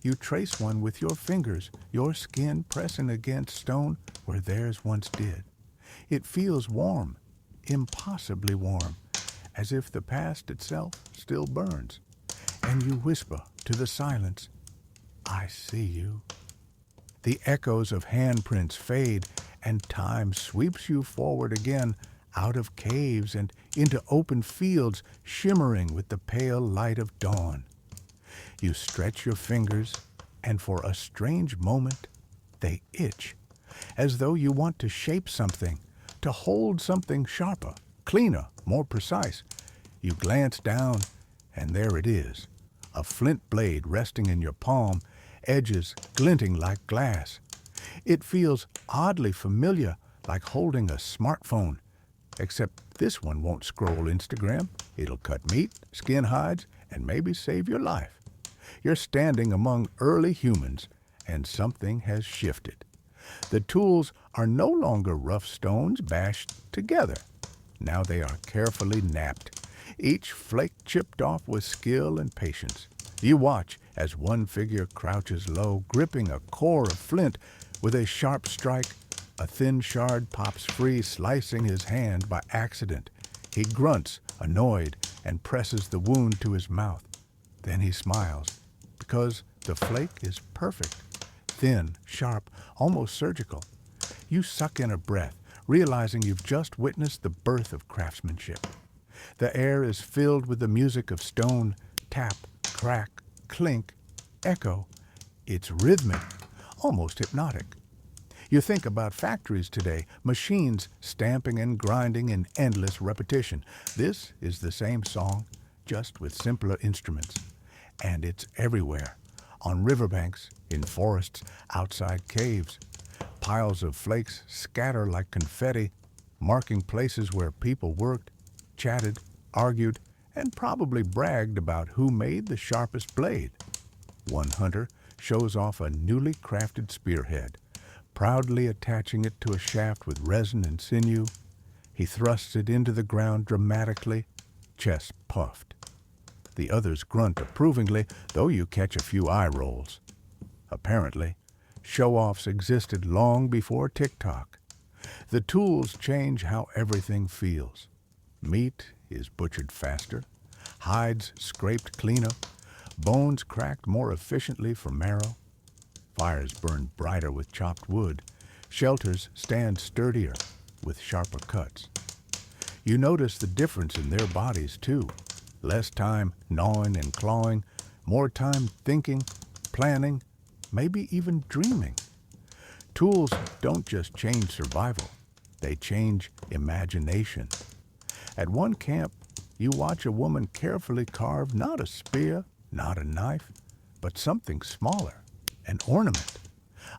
You trace one with your fingers, your skin pressing against stone where theirs once did. It feels warm, impossibly warm, as if the past itself still burns. And you whisper to the silence, I see you. The echoes of handprints fade, and time sweeps you forward again, out of caves and into open fields shimmering with the pale light of dawn. You stretch your fingers, and for a strange moment, they itch, as though you want to shape something, to hold something sharper, cleaner, more precise. You glance down, and there it is, a flint blade resting in your palm, edges glinting like glass. It feels oddly familiar, like holding a smartphone, except this one won't scroll Instagram. It'll cut meat, skin hides, and maybe save your life. You're standing among early humans, and something has shifted. The tools are no longer rough stones bashed together. Now they are carefully knapped, each flake chipped off with skill and patience. You watch as one figure crouches low, gripping a core of flint. With a sharp strike, a thin shard pops free, slicing his hand by accident. He grunts, annoyed, and presses the wound to his mouth. Then he smiles, because the flake is perfect. Thin, sharp, almost surgical. You suck in a breath, realizing you've just witnessed the birth of craftsmanship. The air is filled with the music of stone, tap, crack, clink, echo. It's rhythmic, almost hypnotic. You think about factories today, machines stamping and grinding in endless repetition. This is the same song, just with simpler instruments. And it's everywhere. On riverbanks, in forests, outside caves. Piles of flakes scatter like confetti, marking places where people worked, chatted, argued, and probably bragged about who made the sharpest blade. One hunter shows off a newly crafted spearhead, proudly attaching it to a shaft with resin and sinew. He thrusts it into the ground dramatically, chest puffed. The others grunt approvingly, though you catch a few eye rolls. Apparently, show-offs existed long before TikTok. The tools change how everything feels. Meat is butchered faster, hides scraped cleaner, bones cracked more efficiently for marrow. Fires burn brighter with chopped wood. Shelters stand sturdier with sharper cuts. You notice the difference in their bodies, too. Less time gnawing and clawing, more time thinking, planning, maybe even dreaming. Tools don't just change survival, they change imagination. At one camp, you watch a woman carefully carve not a spear, not a knife, but something smaller, an ornament.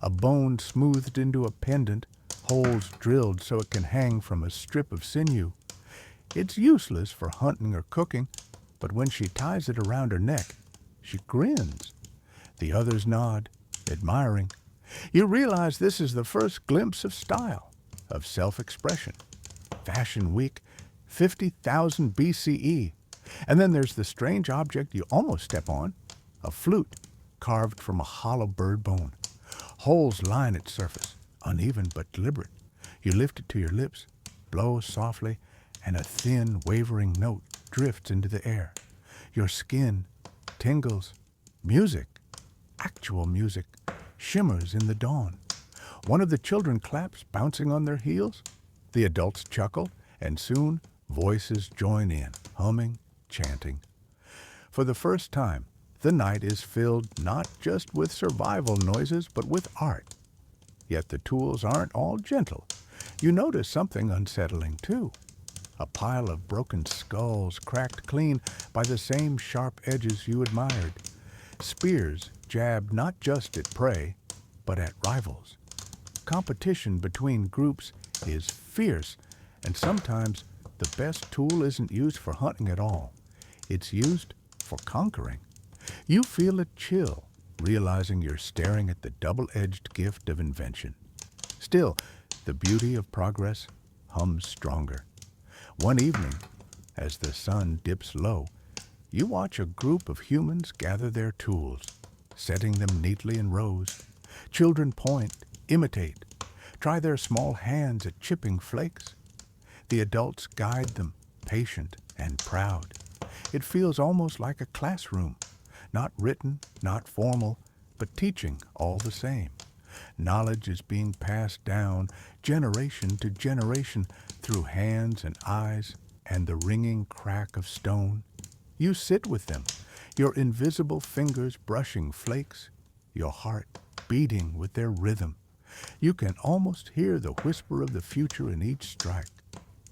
A bone smoothed into a pendant, holes drilled so it can hang from a strip of sinew. It's useless for hunting or cooking, but when she ties it around her neck, she grins. The others nod, admiring. You realize this is the first glimpse of style, of self-expression. Fashion Week, 50,000 BCE. And then there's the strange object you almost step on, a flute carved from a hollow bird bone. Holes line its surface, uneven but deliberate. You lift it to your lips, blow softly, and a thin, wavering note drifts into the air. Your skin tingles. Music, actual music, shimmers in the dawn. One of the children claps, bouncing on their heels. The adults chuckle, and soon voices join in, humming, chanting. For the first time, the night is filled not just with survival noises, but with art. Yet the tools aren't all gentle. You notice something unsettling, too. A pile of broken skulls cracked clean by the same sharp edges you admired. Spears jabbed not just at prey, but at rivals. Competition between groups is fierce, and sometimes the best tool isn't used for hunting at all. It's used for conquering. You feel a chill, realizing you're staring at the double-edged gift of invention. Still, the beauty of progress hums stronger. One evening, as the sun dips low, you watch a group of humans gather their tools, setting them neatly in rows. Children point, imitate, try their small hands at chipping flakes. The adults guide them, patient and proud. It feels almost like a classroom, not written, not formal, but teaching all the same. Knowledge is being passed down generation to generation through hands and eyes and the ringing crack of stone. You sit with them, your invisible fingers brushing flakes, your heart beating with their rhythm. You can almost hear the whisper of the future in each strike.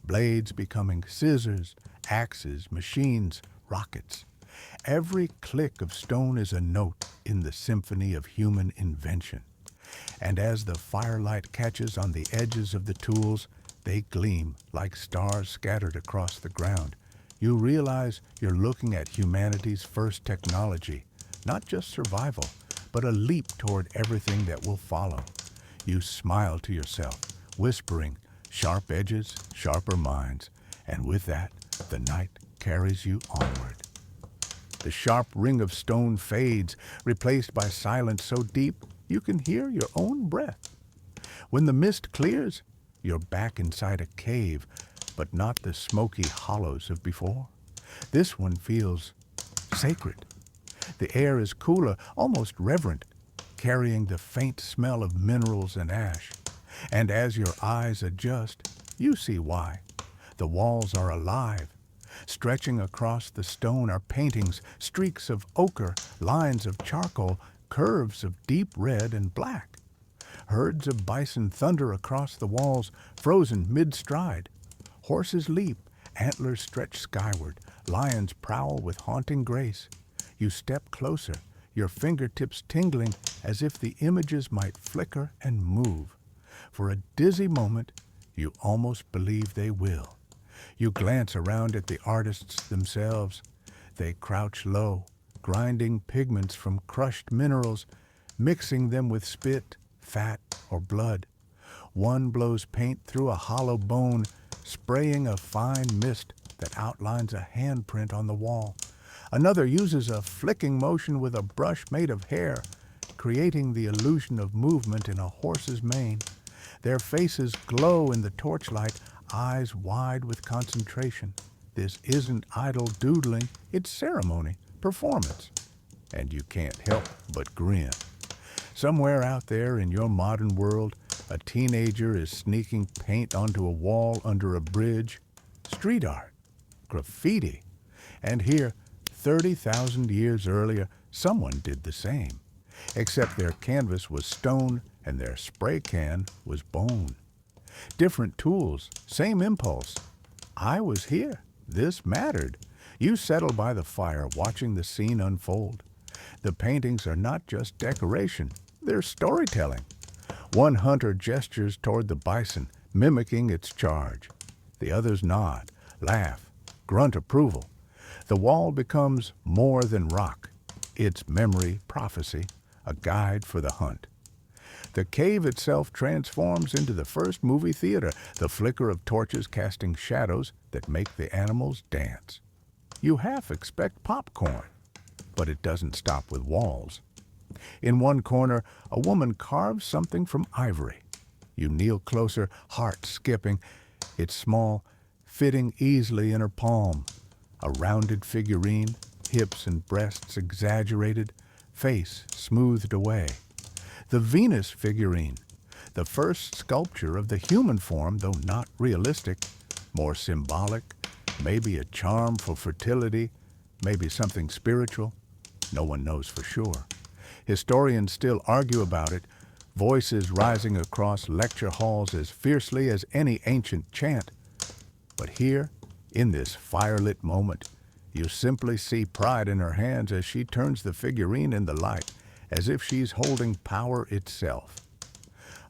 Blades becoming scissors, axes, machines, rockets. Every click of stone is a note in the symphony of human invention. And as the firelight catches on the edges of the tools, they gleam like stars scattered across the ground. You realize you're looking at humanity's first technology, not just survival, but a leap toward everything that will follow. You smile to yourself, whispering, sharp edges, sharper minds, and with that, the night carries you onward. The sharp ring of stone fades, replaced by silence so deep you can hear your own breath. When the mist clears, you're back inside a cave, but not the smoky hollows of before. This one feels sacred. The air is cooler, almost reverent, carrying the faint smell of minerals and ash. And as your eyes adjust, you see why. The walls are alive. Stretching across the stone are paintings, streaks of ochre, lines of charcoal, curves of deep red and black. Herds of bison thunder across the walls, frozen mid-stride. Horses leap, antlers stretch skyward, lions prowl with haunting grace. You step closer, your fingertips tingling as if the images might flicker and move. For a dizzy moment, you almost believe they will. You glance around at the artists themselves. They crouch low, grinding pigments from crushed minerals, mixing them with spit, fat, or blood. One blows paint through a hollow bone, spraying a fine mist that outlines a handprint on the wall. Another uses a flicking motion with a brush made of hair, creating the illusion of movement in a horse's mane. Their faces glow in the torchlight, eyes wide with concentration. This isn't idle doodling, it's ceremony, performance. And you can't help but grin. Somewhere out there in your modern world, a teenager is sneaking paint onto a wall under a bridge. Street art, graffiti. And here, 30,000 years earlier, someone did the same. Except their canvas was stone and their spray can was bone. Different tools, same impulse. I was here. This mattered. You settle by the fire, watching the scene unfold. The paintings are not just decoration, they're storytelling. One hunter gestures toward the bison, mimicking its charge. The others nod, laugh, grunt approval. The wall becomes more than rock. It's memory, prophecy, a guide for the hunt. The cave itself transforms into the first movie theater, the flicker of torches casting shadows that make the animals dance. You half expect popcorn, but it doesn't stop with walls. In one corner, a woman carves something from ivory. You kneel closer, heart skipping. It's small, fitting easily in her palm. A rounded figurine, hips and breasts exaggerated, face smoothed away. The Venus figurine, the first sculpture of the human form, though not realistic, more symbolic, maybe a charm for fertility, maybe something spiritual. No one knows for sure. Historians still argue about it, voices rising across lecture halls as fiercely as any ancient chant. But here, in this firelit moment, you simply see pride in her hands as she turns the figurine in the light, as if she's holding power itself.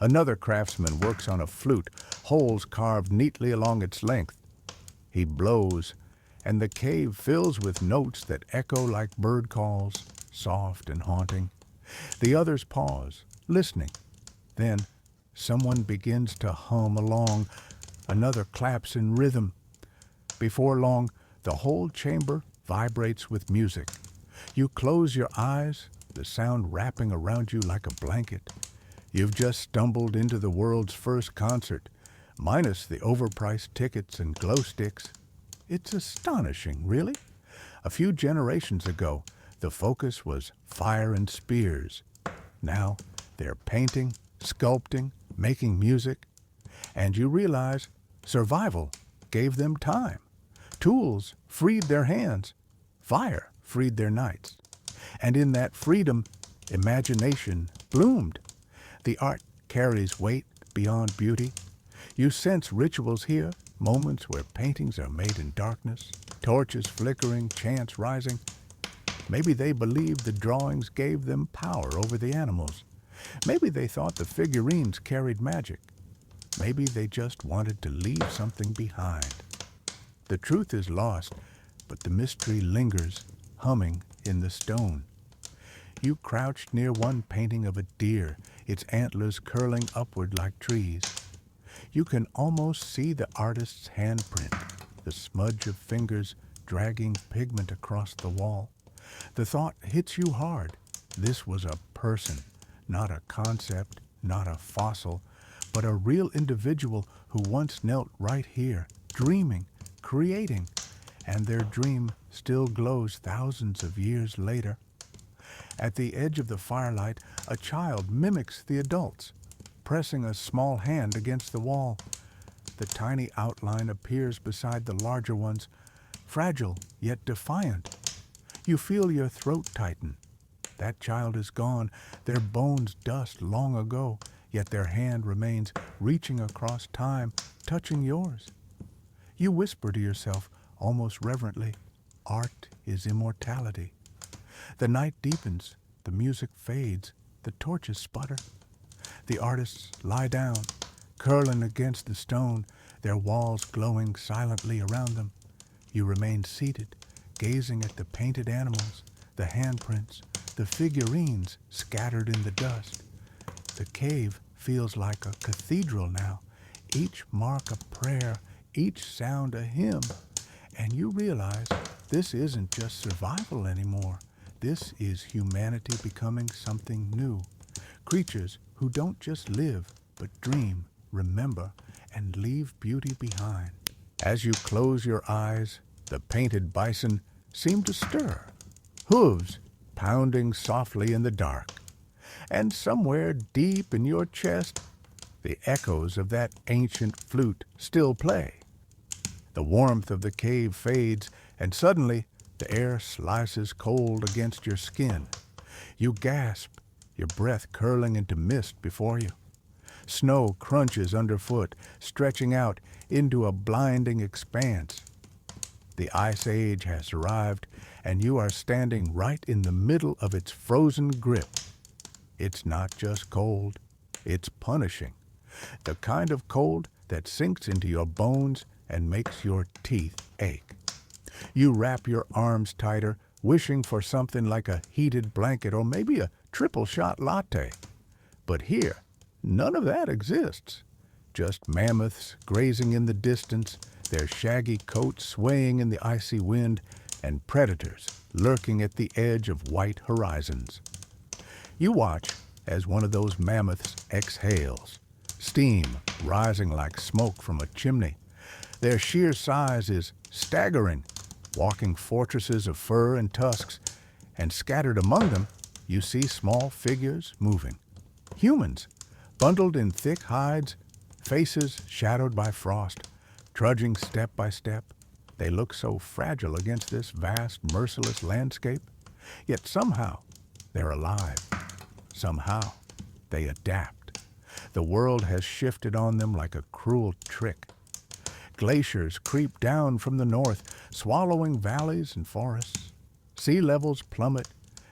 Another craftsman works on a flute, holes carved neatly along its length. He blows, and the cave fills with notes that echo like bird calls, soft and haunting. The others pause, listening. Then someone begins to hum along. Another claps in rhythm. Before long, the whole chamber vibrates with music. You close your eyes, the sound wrapping around you like a blanket. You've just stumbled into the world's first concert, minus the overpriced tickets and glow sticks. It's astonishing, really. A few generations ago, the focus was fire and spears. Now, they're painting, sculpting, making music. And you realize survival gave them time. Tools freed their hands. Fire freed their nights. And in that freedom, imagination bloomed. The art carries weight beyond beauty. You sense rituals here, moments where paintings are made in darkness, torches flickering, chants rising. Maybe they believed the drawings gave them power over the animals. Maybe they thought the figurines carried magic. Maybe they just wanted to leave something behind. The truth is lost, but the mystery lingers, humming in the stone. You crouched near one painting of a deer, its antlers curling upward like trees. You can almost see the artist's handprint, the smudge of fingers dragging pigment across the wall. The thought hits you hard. This was a person, not a concept, not a fossil, but a real individual who once knelt right here, dreaming, creating, and their dream still glows thousands of years later. At the edge of the firelight, a child mimics the adults, pressing a small hand against the wall. The tiny outline appears beside the larger ones, fragile yet defiant. You feel your throat tighten. That child is gone, their bones dust long ago, yet their hand remains reaching across time, touching yours. You whisper to yourself, almost reverently, art is immortality. The night deepens, the music fades, the torches sputter. The artists lie down, curling against the stone, their walls glowing silently around them. You remain seated, gazing at the painted animals, the handprints, the figurines scattered in the dust. The cave feels like a cathedral now, each mark a prayer, each sound a hymn. And you realize this isn't just survival anymore. This is humanity becoming something new. Creatures who don't just live, but dream, remember, and leave beauty behind. As you close your eyes, the painted bison seem to stir, hooves pounding softly in the dark. And somewhere deep in your chest, the echoes of that ancient flute still play. The warmth of the cave fades, and suddenly the air slices cold against your skin. You gasp, your breath curling into mist before you. Snow crunches underfoot, stretching out into a blinding expanse. The Ice Age has arrived, and you are standing right in the middle of its frozen grip. It's not just cold, it's punishing. The kind of cold that sinks into your bones and makes your teeth ache. You wrap your arms tighter, wishing for something like a heated blanket or maybe a triple-shot latte. But here, none of that exists. Just mammoths grazing in the distance, their shaggy coats swaying in the icy wind, and predators lurking at the edge of white horizons. You watch as one of those mammoths exhales, steam rising like smoke from a chimney. Their sheer size is staggering, walking fortresses of fur and tusks, and scattered among them, you see small figures moving. Humans, bundled in thick hides, faces shadowed by frost, trudging step by step. They look so fragile against this vast, merciless landscape, yet somehow they're alive. Somehow they adapt. The world has shifted on them like a cruel trick. Glaciers creep down from the north, swallowing valleys and forests. Sea levels plummet,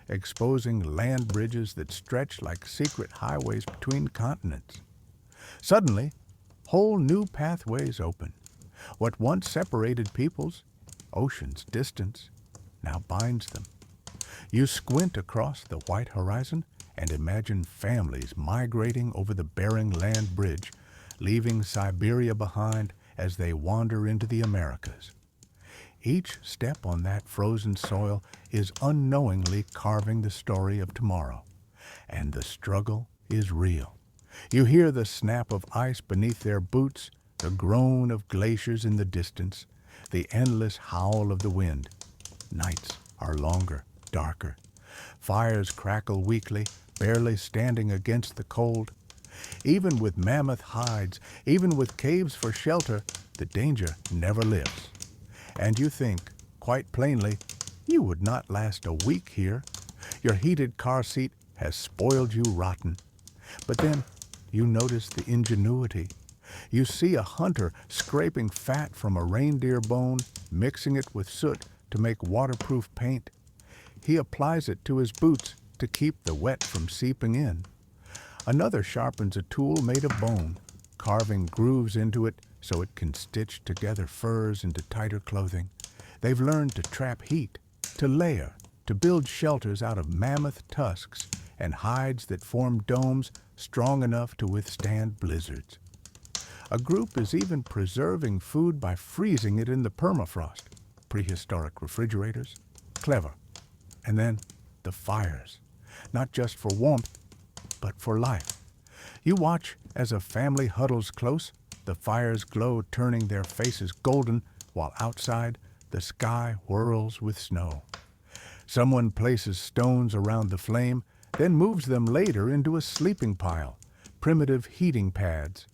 exposing land bridges that stretch like secret highways between continents. Suddenly, whole new pathways open. What once separated peoples, ocean's distance, now binds them. You squint across the white horizon and imagine families migrating over the Bering Land Bridge, leaving Siberia behind as they wander into the Americas. Each step on that frozen soil is unknowingly carving the story of tomorrow, and the struggle is real. You hear the snap of ice beneath their boots, the groan of glaciers in the distance, the endless howl of the wind. Nights are longer, darker. Fires crackle weakly, barely standing against the cold. Even with mammoth hides, even with caves for shelter, the danger never lifts. And you think, quite plainly, you would not last a week here. Your heated car seat has spoiled you rotten. But then you notice the ingenuity. You see a hunter scraping fat from a reindeer bone, mixing it with soot to make waterproof paint. He applies it to his boots to keep the wet from seeping in. Another sharpens a tool made of bone, carving grooves into it so it can stitch together furs into tighter clothing. They've learned to trap heat, to layer, to build shelters out of mammoth tusks and hides that form domes strong enough to withstand blizzards. A group is even preserving food by freezing it in the permafrost. Prehistoric refrigerators. Clever. And then the fires. Not just for warmth, but for life. You watch as a family huddles close, the fires glow, turning their faces golden, while outside the sky whirls with snow. Someone places stones around the flame, then moves them later into a sleeping pile, primitive heating pads.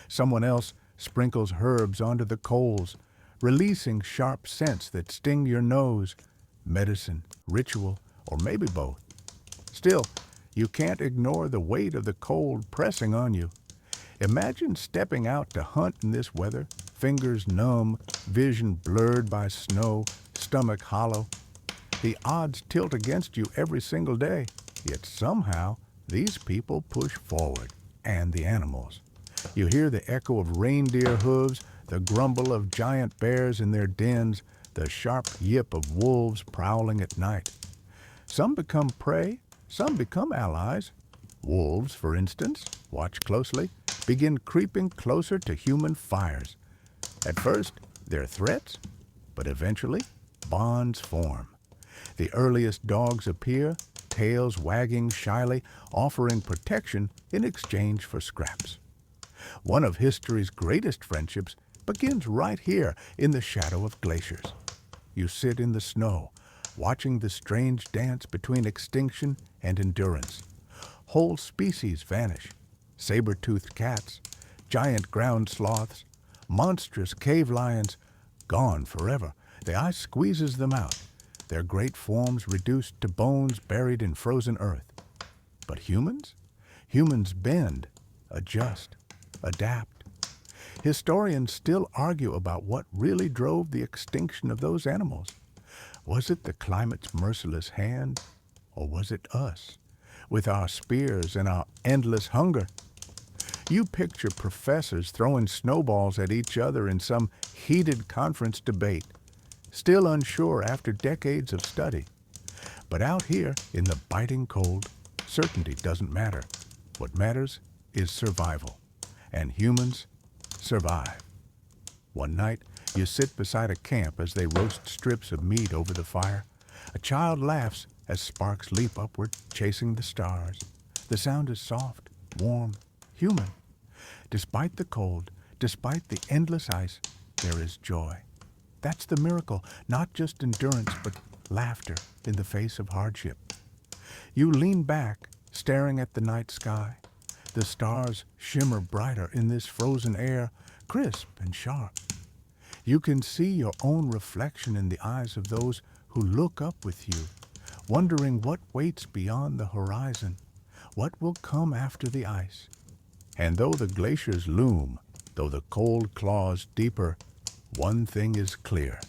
Someone else sprinkles herbs onto the coals, releasing sharp scents that sting your nose. Medicine, ritual, or maybe both. Still, you can't ignore the weight of the cold pressing on you. Imagine stepping out to hunt in this weather, fingers numb, vision blurred by snow, stomach hollow. The odds tilt against you every single day, yet somehow these people push forward, and the animals. You hear the echo of reindeer hooves, the grumble of giant bears in their dens, the sharp yip of wolves prowling at night. Some become prey, some become allies. Wolves, for instance, watch closely, begin creeping closer to human fires. At first, they're threats, but eventually, bonds form. The earliest dogs appear, tails wagging shyly, offering protection in exchange for scraps. One of history's greatest friendships begins right here in the shadow of glaciers. You sit in the snow, watching the strange dance between extinction and endurance. Whole species vanish. Saber-toothed cats, giant ground sloths, monstrous cave lions, gone forever. The ice squeezes them out, their great forms reduced to bones buried in frozen earth. But humans? Humans bend, adjust, adapt. Historians still argue about what really drove the extinction of those animals. Was it the climate's merciless hand, or was it us, with our spears and our endless hunger? You picture professors throwing snowballs at each other in some heated conference debate, still unsure after decades of study. But out here in the biting cold, certainty doesn't matter. What matters is survival, and humans survive. One night, you sit beside a camp as they roast strips of meat over the fire. A child laughs as sparks leap upward, chasing the stars. The sound is soft, warm, human. Despite the cold, despite the endless ice, there is joy. That's the miracle, not just endurance, but laughter in the face of hardship. You lean back, staring at the night sky. The stars shimmer brighter in this frozen air, crisp and sharp. You can see your own reflection in the eyes of those who look up with you, wondering what waits beyond the horizon, what will come after the ice. And though the glaciers loom, though the cold claws deeper, one thing is clear.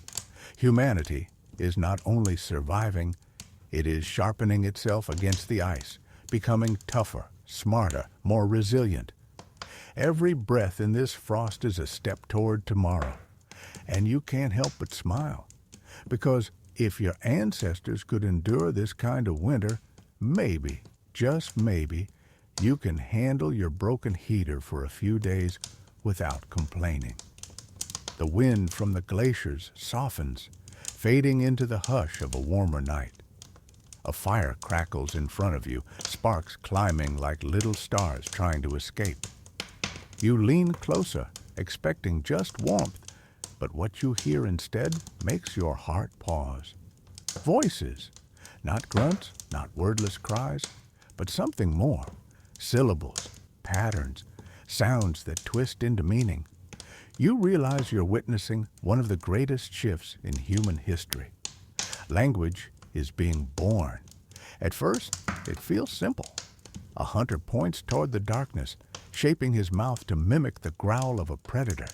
Humanity is not only surviving, it is sharpening itself against the ice, becoming tougher, smarter, more resilient. Every breath in this frost is a step toward tomorrow. And you can't help but smile. Because if your ancestors could endure this kind of winter, maybe, just maybe, you can handle your broken heater for a few days without complaining. The wind from the glaciers softens, fading into the hush of a warmer night. A fire crackles in front of you, sparks climbing like little stars trying to escape. You lean closer, expecting just warmth, but what you hear instead makes your heart pause. Voices, not grunts, not wordless cries, but something more. Syllables, patterns, sounds that twist into meaning. You realize you're witnessing one of the greatest shifts in human history. Language is being born. At first, it feels simple. A hunter points toward the darkness, shaping his mouth to mimic the growl of a predator.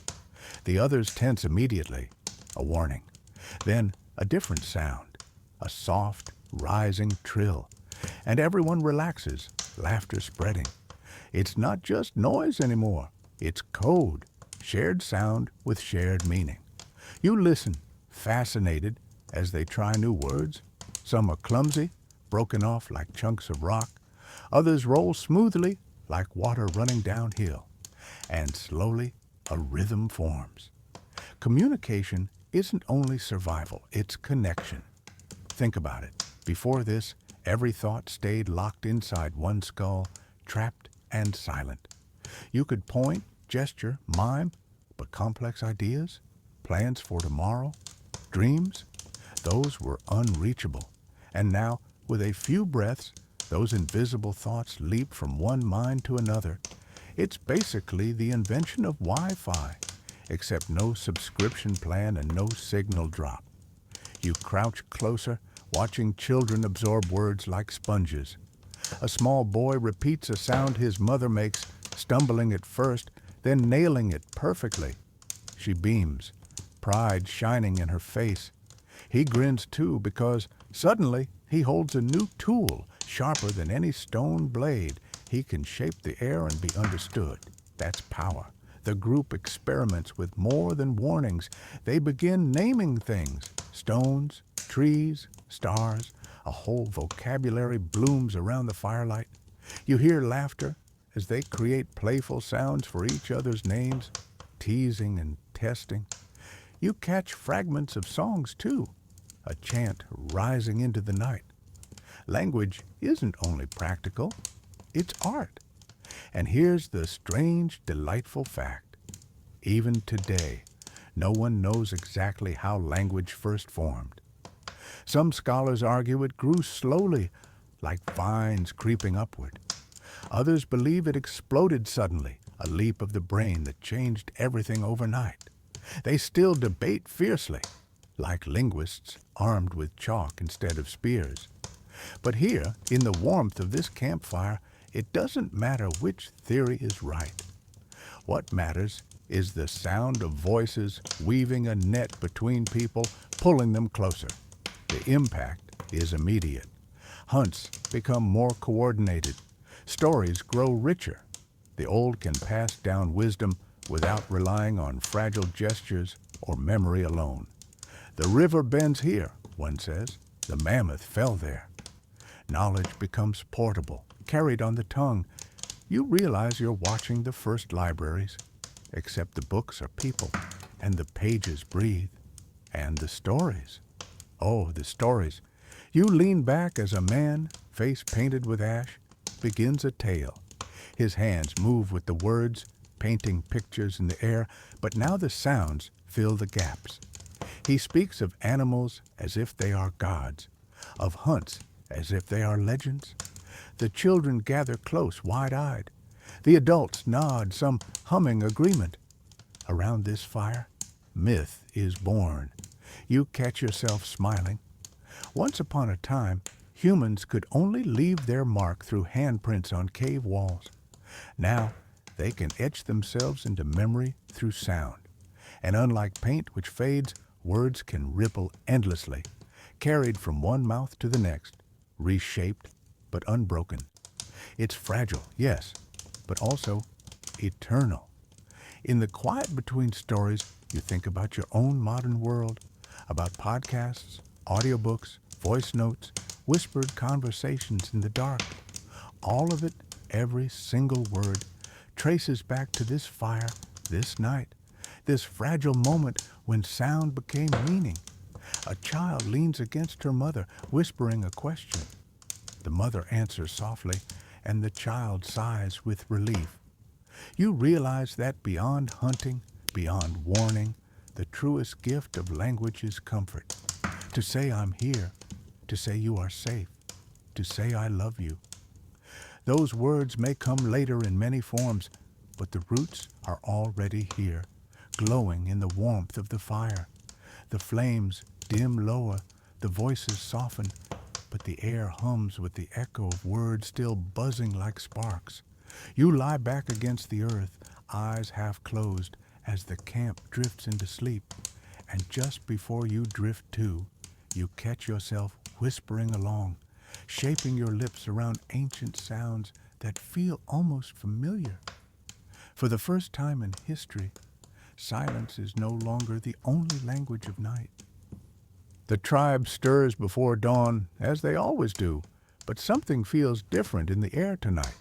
The others tense immediately, a warning. Then a different sound, a soft, rising trill. And everyone relaxes, laughter spreading. It's not just noise anymore. It's code, shared sound with shared meaning. You listen, fascinated, as they try new words, Some are clumsy, broken off like chunks of rock. Others roll smoothly like water running downhill. And slowly, a rhythm forms. Communication isn't only survival, it's connection. Think about it. Before this, every thought stayed locked inside one skull, trapped and silent. You could point, gesture, mime, but complex ideas, plans for tomorrow, dreams, those were unreachable. And now, with a few breaths, those invisible thoughts leap from one mind to another. It's basically the invention of Wi-Fi, except no subscription plan and no signal drop. You crouch closer, watching children absorb words like sponges. A small boy repeats a sound his mother makes, stumbling at first, then nailing it perfectly. She beams, pride shining in her face. He grins too because suddenly he holds a new tool, sharper than any stone blade. He can shape the air and be understood. That's power. The group experiments with more than warnings. They begin naming things: stones, trees, stars. A whole vocabulary blooms around the firelight. You hear laughter as they create playful sounds for each other's names, teasing and testing. You catch fragments of songs too, a chant rising into the night. Language isn't only practical, it's art. And here's the strange, delightful fact. Even today, no one knows exactly how language first formed. Some scholars argue it grew slowly, like vines creeping upward. Others believe it exploded suddenly, a leap of the brain that changed everything overnight. They still debate fiercely, like linguists armed with chalk instead of spears. But here, in the warmth of this campfire, it doesn't matter which theory is right. What matters is the sound of voices weaving a net between people, pulling them closer. The impact is immediate. Hunts become more coordinated. Stories grow richer. The old can pass down wisdom without relying on fragile gestures or memory alone. The river bends here, one says. The mammoth fell there. Knowledge becomes portable, carried on the tongue. You realize you're watching the first libraries, except the books are people, and the pages breathe. And the stories. Oh, the stories. You lean back as a man, face painted with ash, begins a tale. His hands move with the words, painting pictures in the air, but now the sounds fill the gaps. He speaks of animals as if they are gods, of hunts as if they are legends. The children gather close, wide-eyed. The adults nod, some humming agreement. Around this fire, myth is born. You catch yourself smiling. Once upon a time, humans could only leave their mark through handprints on cave walls. Now, they can etch themselves into memory through sound. And unlike paint which fades, words can ripple endlessly, carried from one mouth to the next, reshaped but unbroken. It's fragile, yes, but also eternal. In the quiet between stories, you think about your own modern world, about podcasts, audiobooks, voice notes, whispered conversations in the dark. All of it, every single word, traces back to this fire, this night, this fragile moment when sound became meaning. A child leans against her mother, whispering a question. The mother answers softly, and the child sighs with relief. You realize that beyond hunting, beyond warning, the truest gift of language is comfort. To say I'm here, to say you are safe, to say I love you. Those words may come later in many forms, but the roots are already here, glowing in the warmth of the fire. The flames dim lower, the voices soften, but the air hums with the echo of words still buzzing like sparks. You lie back against the earth, eyes half closed, as the camp drifts into sleep. And just before you drift too, you catch yourself whispering along, shaping your lips around ancient sounds that feel almost familiar. For the first time in history, silence is no longer the only language of night. The tribe stirs before dawn, as they always do, but something feels different in the air tonight.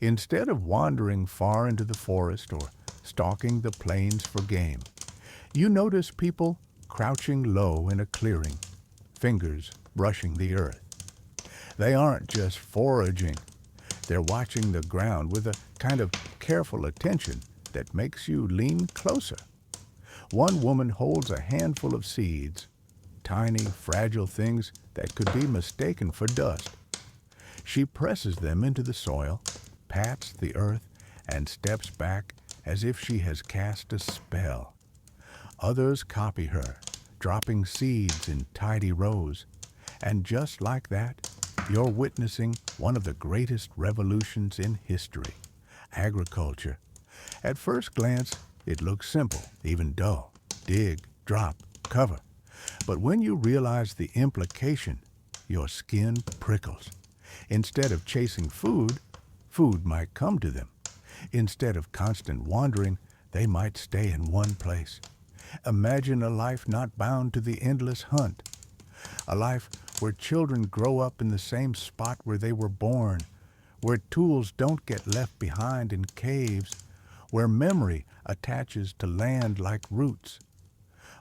Instead of wandering far into the forest or stalking the plains for game, you notice people crouching low in a clearing, fingers brushing the earth. They aren't just foraging. They're watching the ground with a kind of careful attention that makes you lean closer. One woman holds a handful of seeds, tiny, fragile things that could be mistaken for dust. She presses them into the soil, pats the earth, and steps back as if she has cast a spell. Others copy her, dropping seeds in tidy rows. And just like that, you're witnessing one of the greatest revolutions in history, agriculture. At first glance, it looks simple, even dull. Dig, drop, cover. But when you realize the implication, your skin prickles. Instead of chasing food, food might come to them. Instead of constant wandering, they might stay in one place. Imagine a life not bound to the endless hunt. A life where children grow up in the same spot where they were born, where tools don't get left behind in caves, where memory attaches to land like roots.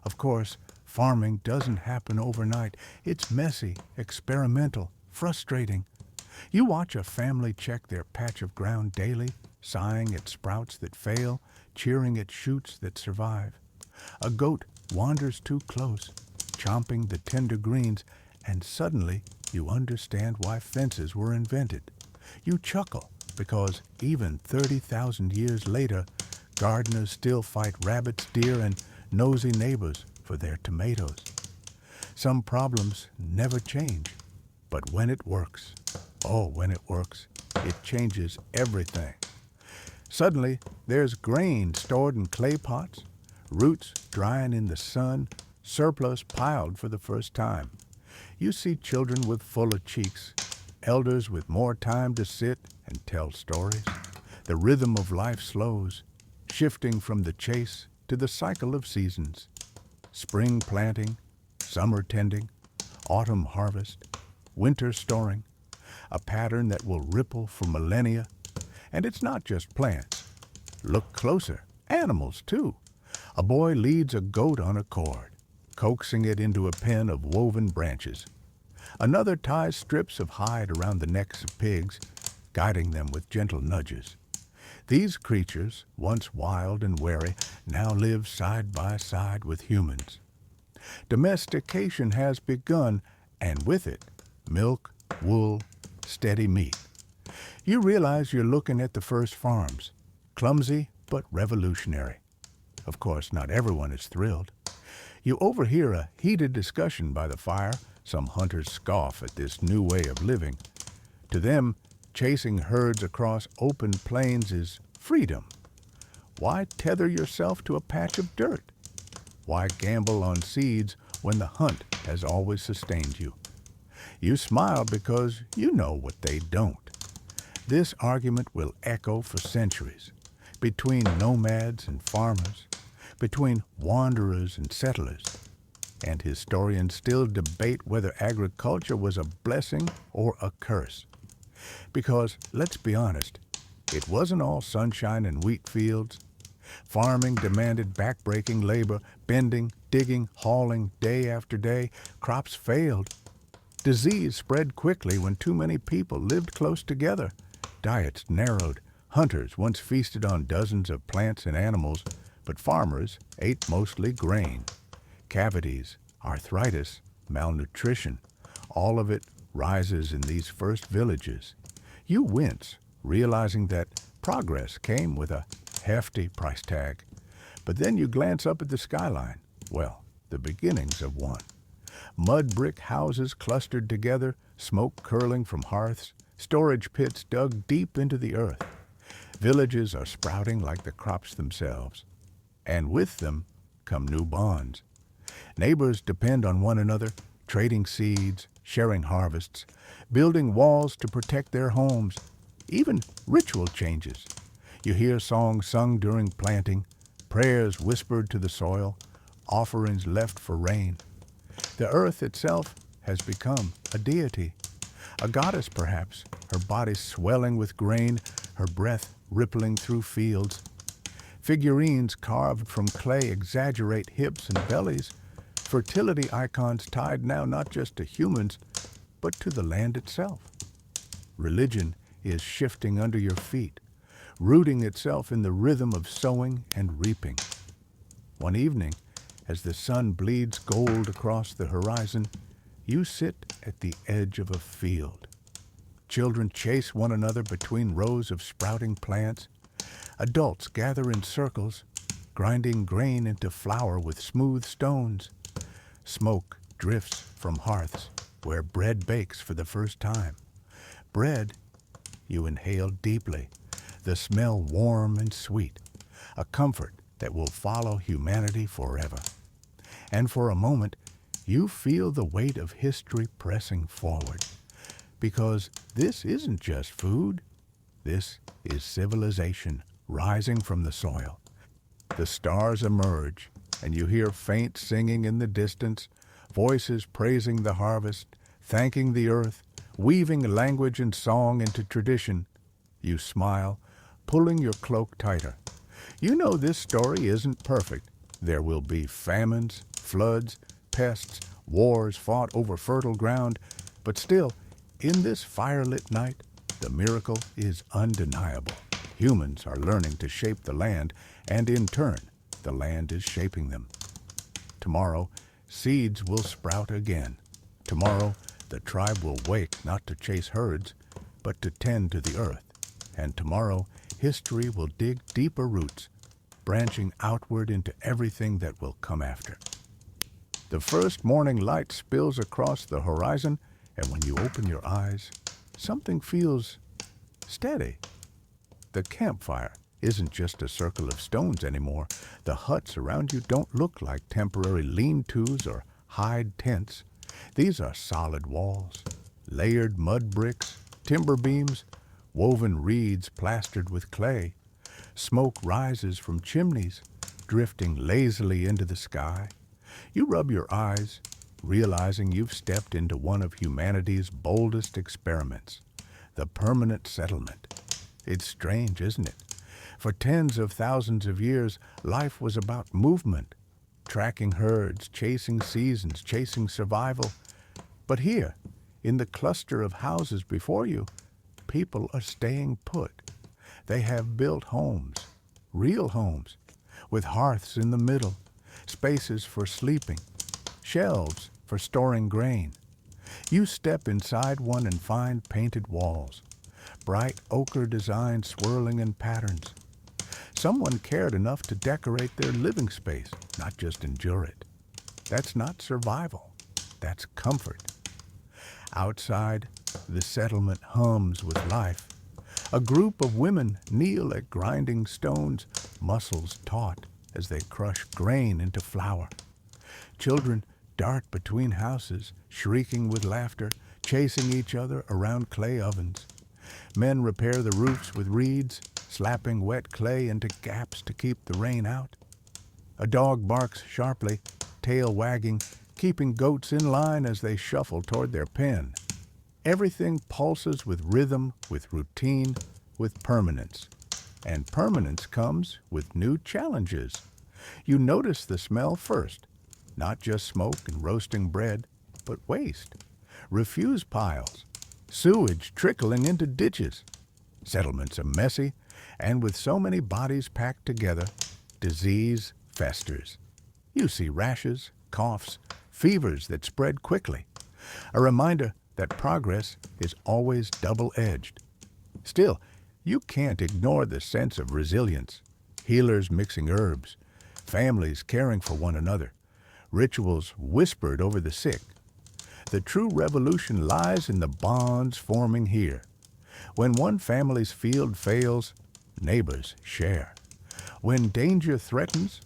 Of course, farming doesn't happen overnight. It's messy, experimental, frustrating. You watch a family check their patch of ground daily, sighing at sprouts that fail, cheering at shoots that survive. A goat wanders too close, chomping the tender greens, and suddenly you understand why fences were invented. You chuckle because even 30,000 years later, gardeners still fight rabbits, deer, and nosy neighbors for their tomatoes. Some problems never change, but when it works, when it works, it changes everything. Suddenly, there's grain stored in clay pots, roots drying in the sun, surplus piled for the first time. You see children with fuller cheeks, elders with more time to sit and tell stories. The rhythm of life slows, shifting from the chase to the cycle of seasons. Spring planting, summer tending, autumn harvest, winter storing, a pattern that will ripple for millennia. And it's not just plants. Look closer, animals too. A boy leads a goat on a cord, coaxing it into a pen of woven branches. Another ties strips of hide around the necks of pigs, guiding them with gentle nudges. These creatures, once wild and wary, now live side by side with humans. Domestication has begun, and with it, milk, wool, steady meat. You realize you're looking at the first farms, clumsy but revolutionary. Of course, not everyone is thrilled. You overhear a heated discussion by the fire. Some hunters scoff at this new way of living. To them, chasing herds across open plains is freedom. Why tether yourself to a patch of dirt? Why gamble on seeds when the hunt has always sustained you? You smile because you know what they don't. This argument will echo for centuries, between nomads and farmers, between wanderers and settlers. And historians still debate whether agriculture was a blessing or a curse. Because, let's be honest, it wasn't all sunshine and wheat fields. Farming demanded backbreaking labor, bending, digging, hauling, day after day. Crops failed. Disease spread quickly when too many people lived close together. Diets narrowed. Hunters once feasted on dozens of plants and animals, but farmers ate mostly grain. Cavities, arthritis, malnutrition, all of it rises in these first villages. You wince, realizing that progress came with a hefty price tag. But then you glance up at the skyline. Well, the beginnings of one. Mud brick houses clustered together, smoke curling from hearths, storage pits dug deep into the earth. Villages are sprouting like the crops themselves. And with them come new bonds. Neighbors depend on one another, trading seeds, sharing harvests, building walls to protect their homes. Even ritual changes. You hear songs sung during planting, prayers whispered to the soil, offerings left for rain. The earth itself has become a deity, a goddess perhaps, her body swelling with grain, her breath rippling through fields. Figurines carved from clay exaggerate hips and bellies, fertility icons tied now not just to humans, but to the land itself. Religion is shifting under your feet, rooting itself in the rhythm of sowing and reaping. One evening, as the sun bleeds gold across the horizon, you sit at the edge of a field. Children chase one another between rows of sprouting plants. Adults gather in circles, grinding grain into flour with smooth stones. Smoke drifts from hearths where bread bakes for the first time. Bread you inhale deeply, the smell warm and sweet, a comfort that will follow humanity forever. And for a moment, you feel the weight of history pressing forward. Because this isn't just food, this is civilization rising from the soil. The stars emerge, and you hear faint singing in the distance, voices praising the harvest, thanking the earth, weaving language and song into tradition. You smile, pulling your cloak tighter. You know this story isn't perfect. There will be famines, floods, pests, wars fought over fertile ground, but still, in this firelit night, the miracle is undeniable. Humans are learning to shape the land, and in turn, the land is shaping them. Tomorrow, seeds will sprout again. Tomorrow, the tribe will wake not to chase herds, but to tend to the earth. And tomorrow, history will dig deeper roots, branching outward into everything that will come after. The first morning light spills across the horizon, and when you open your eyes, something feels steady. The campfire isn't just a circle of stones anymore. The huts around you don't look like temporary lean-tos or hide tents. These are solid walls, layered mud bricks, timber beams, woven reeds plastered with clay. Smoke rises from chimneys, drifting lazily into the sky. You rub your eyes, realizing you've stepped into one of humanity's boldest experiments, the permanent settlement. It's strange, isn't it? For tens of thousands of years, life was about movement, tracking herds, chasing seasons, chasing survival. But here, in the cluster of houses before you, people are staying put. They have built homes, real homes, with hearths in the middle, spaces for sleeping, shelves for storing grain. You step inside one and find painted walls, bright ochre designs swirling in patterns. Someone cared enough to decorate their living space, not just endure it. That's not survival. That's comfort. Outside, the settlement hums with life. A group of women kneel at grinding stones, muscles taut as they crush grain into flour. Children dart between houses, shrieking with laughter, chasing each other around clay ovens. Men repair the roofs with reeds, slapping wet clay into gaps to keep the rain out. A dog barks sharply, tail wagging, keeping goats in line as they shuffle toward their pen. Everything pulses with rhythm, with routine, with permanence. And permanence comes with new challenges. You notice the smell first, not just smoke and roasting bread, but waste, refuse piles, sewage trickling into ditches. Settlements are messy, and with so many bodies packed together, disease festers. You see rashes, coughs, fevers that spread quickly. A reminder that progress is always double-edged. Still, you can't ignore the sense of resilience. Healers mixing herbs, families caring for one another, rituals whispered over the sick. The true revolution lies in the bonds forming here. When one family's field fails, neighbors share. When danger threatens,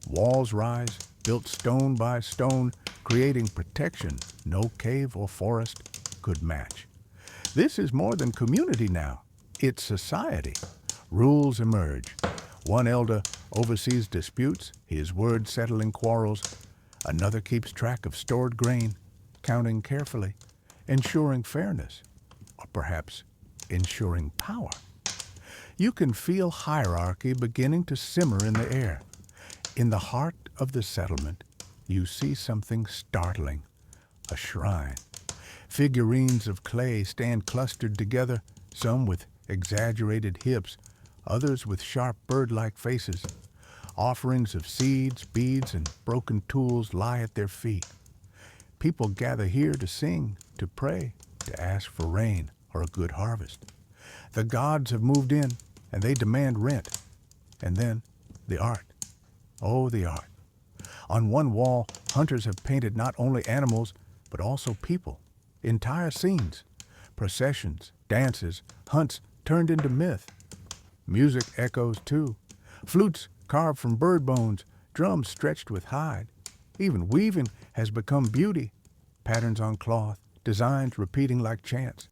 walls rise, built stone by stone, creating protection no cave or forest could match. This is more than community now. It's society. Rules emerge. One elder oversees disputes, his word settling quarrels. Another keeps track of stored grain, counting carefully, ensuring fairness, or perhaps ensuring power. You can feel hierarchy beginning to simmer in the air. In the heart of the settlement, you see something startling, a shrine. Figurines of clay stand clustered together, some with exaggerated hips, others with sharp bird-like faces. Offerings of seeds, beads, and broken tools lie at their feet. People gather here to sing, to pray, to ask for rain or a good harvest. The gods have moved in, and they demand rent. And then, the art. Oh, the art. On one wall, hunters have painted not only animals, but also people. Entire scenes, processions, dances, hunts turned into myth. Music echoes too. Flutes carved from bird bones, drums stretched with hide. Even weaving has become beauty. Patterns on cloth, designs repeating like chants.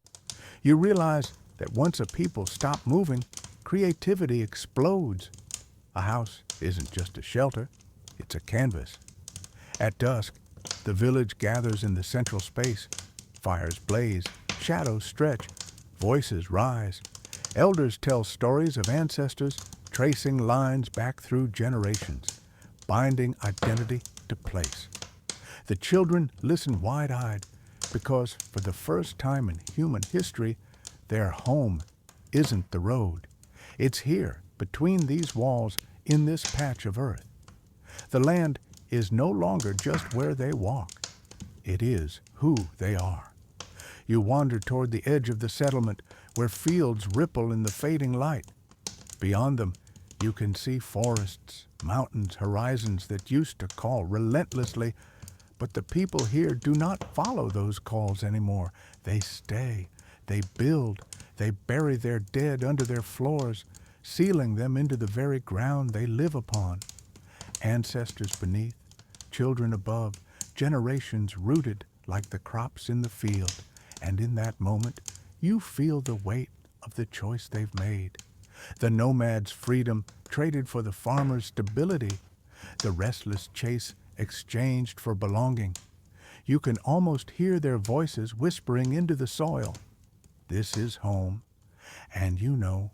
You realize that once a people stop moving, creativity explodes. A house isn't just a shelter, it's a canvas. At dusk, the village gathers in the central space. Fires blaze, shadows stretch, voices rise. Elders tell stories of ancestors, tracing lines back through generations, binding identity to place. The children listen wide-eyed because for the first time in human history, their home isn't the road. It's here, between these walls, in this patch of earth. The land is no longer just where they walk. It is who they are. You wander toward the edge of the settlement where fields ripple in the fading light. Beyond them, you can see forests, mountains, horizons that used to call relentlessly, but the people here do not follow those calls anymore. They stay, they build, they bury their dead under their floors, sealing them into the very ground they live upon. Ancestors beneath, children above, generations rooted like the crops in the field. And in that moment, you feel the weight of the choice they've made. The nomad's freedom traded for the farmer's stability. The restless chase exchanged for belonging. You can almost hear their voices whispering into the soil. This is home. And you know,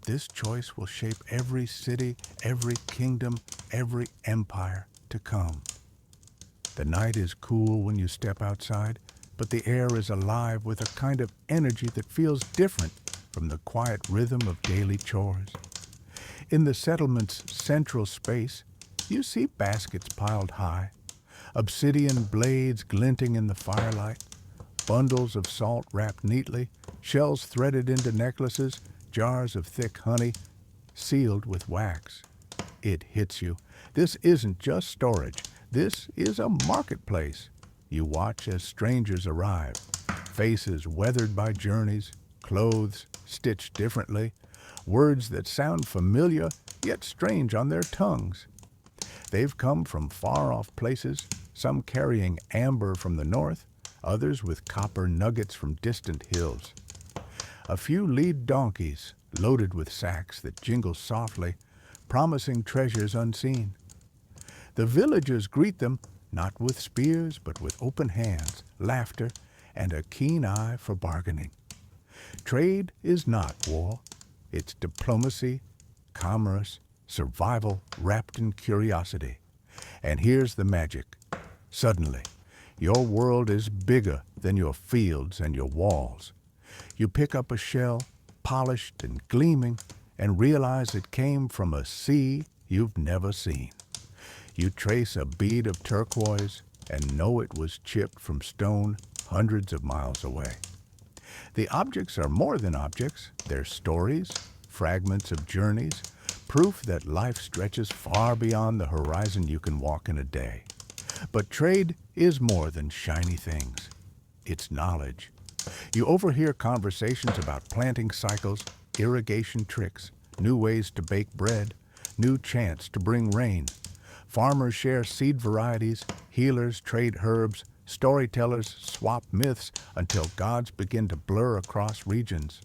this choice will shape every city, every kingdom, every empire to come. The night is cool when you step outside, but the air is alive with a kind of energy that feels different from the quiet rhythm of daily chores. In the settlement's central space, you see baskets piled high, obsidian blades glinting in the firelight, bundles of salt wrapped neatly, shells threaded into necklaces, jars of thick honey sealed with wax. It hits you. This isn't just storage. This is a marketplace. You watch as strangers arrive, faces weathered by journeys, clothes stitched differently, words that sound familiar yet strange on their tongues. They've come from far-off places, some carrying amber from the north, others with copper nuggets from distant hills. A few lead donkeys, loaded with sacks that jingle softly, promising treasures unseen. The villagers greet them not with spears, but with open hands, laughter, and a keen eye for bargaining. Trade is not war. It's diplomacy, commerce, survival wrapped in curiosity. And here's the magic. Suddenly, your world is bigger than your fields and your walls. You pick up a shell, polished and gleaming, and realize it came from a sea you've never seen. You trace a bead of turquoise and know it was chipped from stone hundreds of miles away. The objects are more than objects. They're stories, fragments of journeys, proof that life stretches far beyond the horizon you can walk in a day. But trade is more than shiny things. It's knowledge. You overhear conversations about planting cycles, irrigation tricks, new ways to bake bread, new chants to bring rain. Farmers share seed varieties, healers trade herbs, storytellers swap myths until gods begin to blur across regions.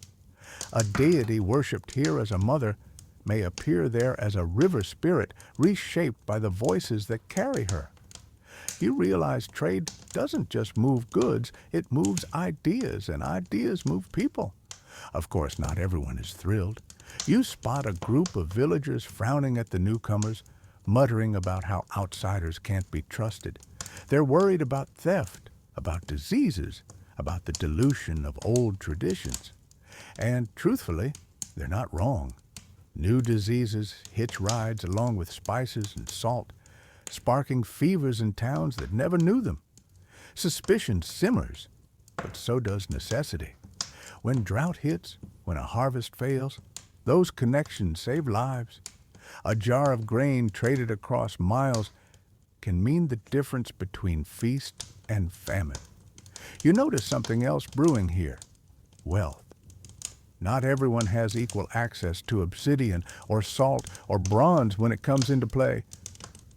A deity worshipped here as a mother may appear there as a river spirit reshaped by the voices that carry her. You realize trade doesn't just move goods, it moves ideas, and ideas move people. Of course, not everyone is thrilled. You spot a group of villagers frowning at the newcomers, muttering about how outsiders can't be trusted. They're worried about theft, about diseases, about the dilution of old traditions. And truthfully, they're not wrong. New diseases hitch rides along with spices and salt, sparking fevers in towns that never knew them. Suspicion simmers, but so does necessity. When drought hits, when a harvest fails, those connections save lives. A jar of grain traded across miles can mean the difference between feast and famine. You notice something else brewing here: wealth. Not everyone has equal access to obsidian or salt or bronze when it comes into play.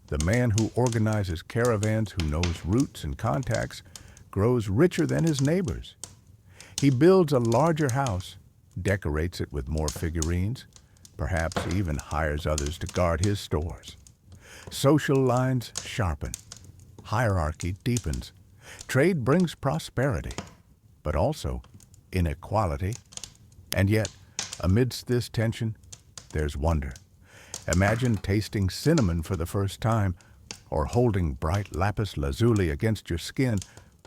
The man who organizes caravans, who knows routes and contacts, grows richer than his neighbors. He builds a larger house, decorates it with more figurines, perhaps even hires others to guard his stores. Social lines sharpen. Hierarchy deepens. Trade brings prosperity, but also inequality. And yet, amidst this tension, there's wonder. Imagine tasting cinnamon for the first time, or holding bright lapis lazuli against your skin,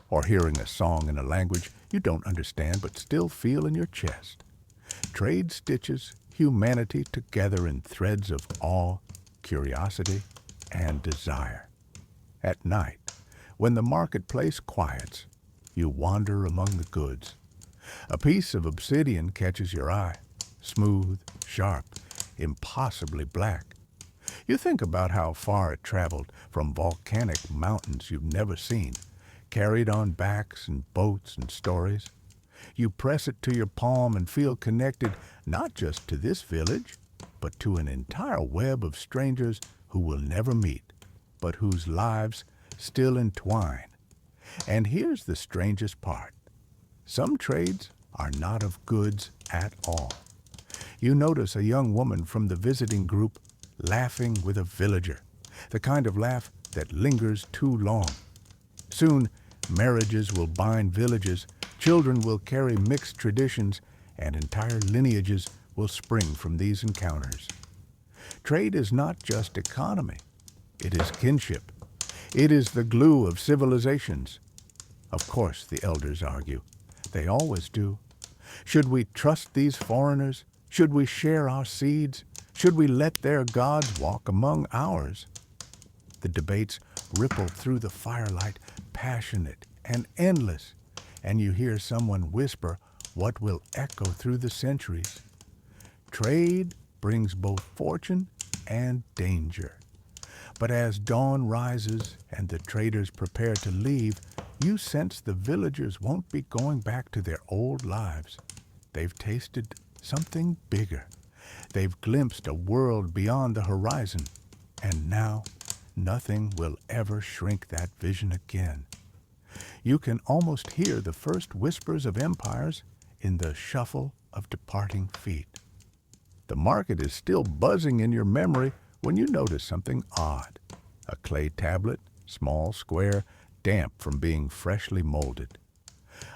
or hearing a song in a language you don't understand but still feel in your chest. Trade stitches humanity together in threads of awe, curiosity, and desire. At night, when the marketplace quiets, you wander among the goods. A piece of obsidian catches your eye, smooth, sharp, impossibly black. You think about how far it traveled from volcanic mountains you've never seen, carried on backs and boats and stories. You press it to your palm and feel connected not just to this village, but to an entire web of strangers who will never meet, but whose lives still entwine. And here's the strangest part. Some trades are not of goods at all. You notice a young woman from the visiting group laughing with a villager, the kind of laugh that lingers too long. Soon, marriages will bind villages, children will carry mixed traditions, and entire lineages will spring from these encounters. Trade is not just economy, it is kinship. It is the glue of civilizations. Of course, the elders argue. They always do. Should we trust these foreigners? Should we share our seeds? Should we let their gods walk among ours? The debates ripple through the firelight, passionate and endless, and you hear someone whisper what will echo through the centuries. Trade brings both fortune and danger. But as dawn rises and the traders prepare to leave, you sense the villagers won't be going back to their old lives. They've tasted something bigger. They've glimpsed a world beyond the horizon, and now nothing will ever shrink that vision again. You can almost hear the first whispers of empires in the shuffle of departing feet. The market is still buzzing in your memory when you notice something odd. A clay tablet, small, square, damp from being freshly molded.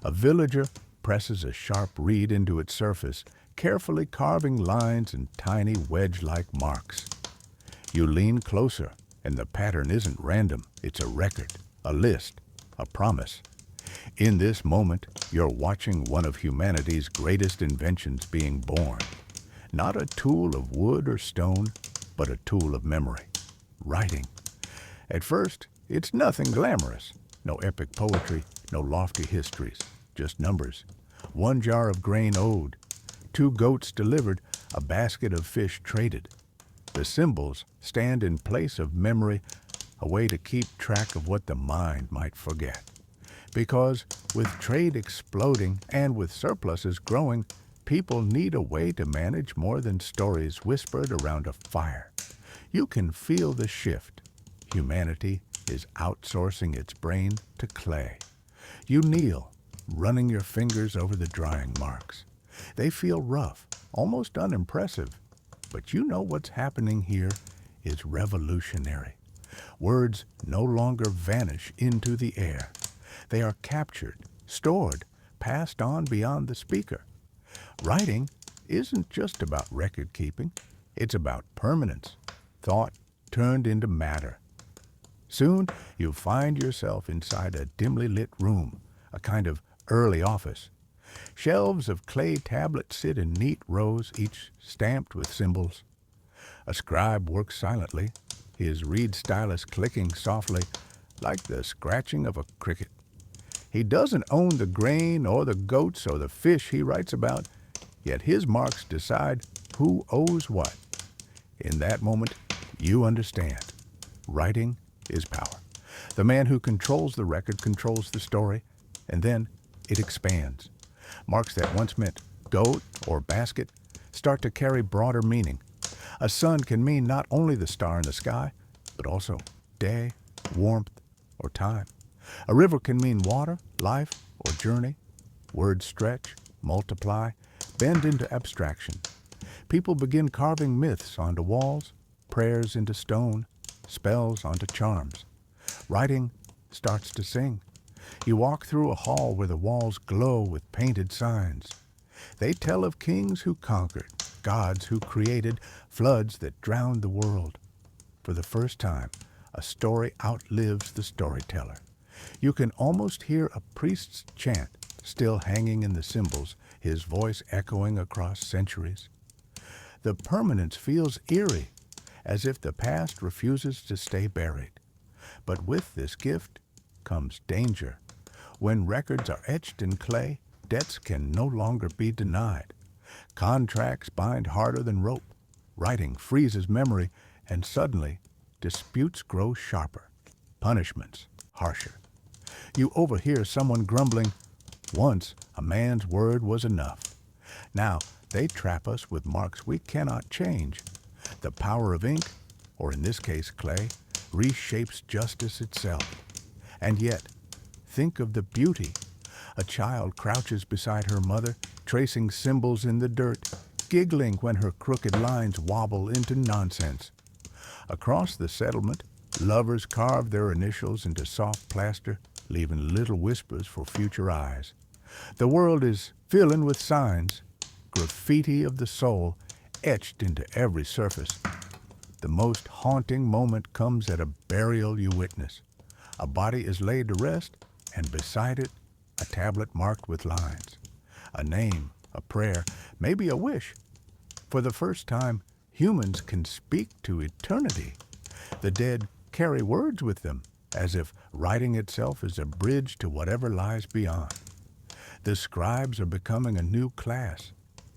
A villager presses a sharp reed into its surface, carefully carving lines and tiny wedge-like marks. You lean closer, and the pattern isn't random. It's a record, a list, a promise. In this moment, you're watching one of humanity's greatest inventions being born. Not a tool of wood or stone, but a tool of memory, writing. At first, it's nothing glamorous. No epic poetry, no lofty histories, just numbers. 1 jar of grain owed, 2 goats delivered, a basket of fish traded. The symbols stand in place of memory, a way to keep track of what the mind might forget. Because with trade exploding and with surpluses growing, people need a way to manage more than stories whispered around a fire. You can feel the shift. Humanity is outsourcing its brain to clay. You kneel, running your fingers over the drying marks. They feel rough, almost unimpressive, but you know what's happening here is revolutionary. Words no longer vanish into the air. They are captured, stored, passed on beyond the speaker. Writing isn't just about record keeping. It's about permanence, thought turned into matter. Soon you find yourself inside a dimly lit room, a kind of early office. Shelves of clay tablets sit in neat rows, each stamped with symbols. A scribe works silently, his reed stylus clicking softly, like the scratching of a cricket. He doesn't own the grain or the goats or the fish he writes about, yet his marks decide who owes what. In that moment, you understand. Writing is power. The man who controls the record controls the story, and then it expands. Marks that once meant goat or basket start to carry broader meaning. A sun can mean not only the star in the sky, but also day, warmth, or time. A river can mean water, life, or journey. Words stretch, multiply, bend into abstraction. People begin carving myths onto walls, prayers into stone, spells onto charms. Writing starts to sing. You walk through a hall where the walls glow with painted signs. They tell of kings who conquered, gods who created, floods that drowned the world. For the first time, a story outlives the storyteller. You can almost hear a priest's chant still hanging in the symbols, his voice echoing across centuries. The permanence feels eerie, as if the past refuses to stay buried. But with this gift comes danger. When records are etched in clay, debts can no longer be denied. Contracts bind harder than rope. Writing freezes memory, and suddenly disputes grow sharper, punishments harsher. You overhear someone grumbling, "Once a man's word was enough." Now they trap us with marks we cannot change. The power of ink, or in this case clay, reshapes justice itself. And yet, think of the beauty. A child crouches beside her mother, tracing symbols in the dirt, giggling when her crooked lines wobble into nonsense. Across the settlement, lovers carve their initials into soft plaster, leaving little whispers for future eyes. The world is filling with signs, graffiti of the soul, etched into every surface. The most haunting moment comes at a burial you witness. A body is laid to rest, and beside it, a tablet marked with lines. A name, a prayer, maybe a wish. For the first time, humans can speak to eternity. The dead carry words with them, as if writing itself is a bridge to whatever lies beyond. The scribes are becoming a new class,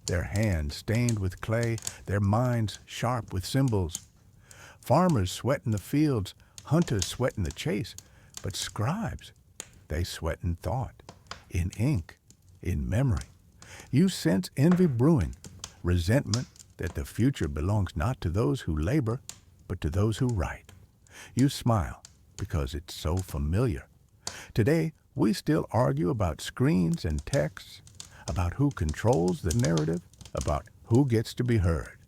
their hands stained with clay, their minds sharp with symbols. Farmers sweat in the fields, hunters sweat in the chase, but scribes, they sweat in thought, in ink, in memory. You sense envy brewing, resentment that the future belongs not to those who labor, but to those who write. You smile because it's so familiar. Today, we still argue about screens and texts, about who controls the narrative, about who gets to be heard.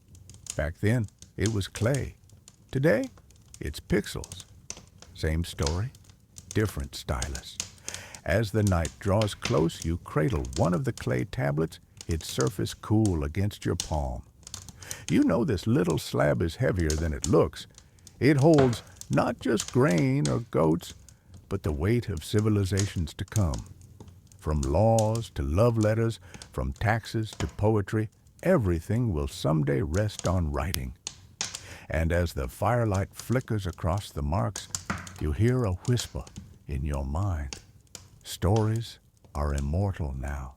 Back then, it was clay. Today, it's pixels. Same story, different stylus. As the night draws close, you cradle one of the clay tablets, its surface cool against your palm. You know this little slab is heavier than it looks. It holds not just grain or goats, but the weight of civilizations to come. From laws to love letters, from taxes to poetry, everything will someday rest on writing. And as the firelight flickers across the marks, you hear a whisper in your mind. Stories are immortal now.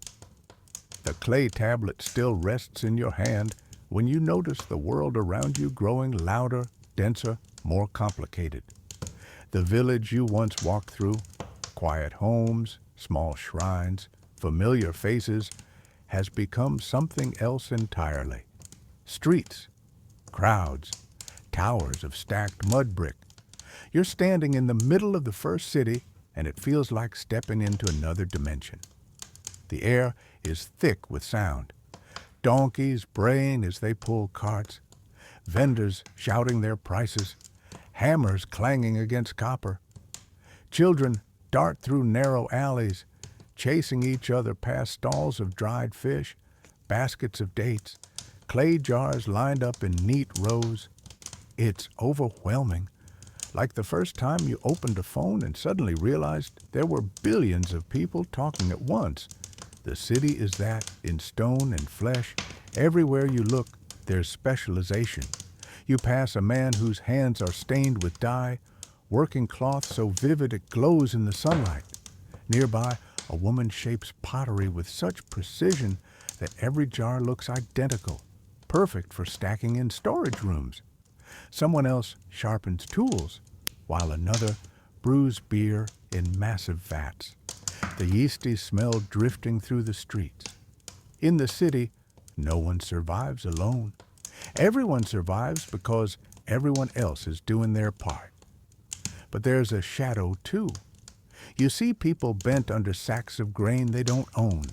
The clay tablet still rests in your hand when you notice the world around you growing louder, denser, more complicated. The village you once walked through, quiet homes, small shrines, familiar faces, has become something else entirely. Streets, crowds, towers of stacked mud brick. You're standing in the middle of the first city, and it feels like stepping into another dimension. The air is thick with sound. Donkeys braying as they pull carts, vendors shouting their prices, hammers clanging against copper. Children dart through narrow alleys, chasing each other past stalls of dried fish, baskets of dates, clay jars lined up in neat rows. It's overwhelming, like the first time you opened a phone and suddenly realized there were billions of people talking at once. The city is that, in stone and flesh. Everywhere you look, there's specialization. You pass a man whose hands are stained with dye, working cloth so vivid it glows in the sunlight. Nearby, a woman shapes pottery with such precision that every jar looks identical, perfect for stacking in storage rooms. Someone else sharpens tools, while another brews beer in massive vats, the yeasty smell drifting through the streets. In the city, no one survives alone. Everyone survives because everyone else is doing their part. But there's a shadow, too. You see people bent under sacks of grain they don't own,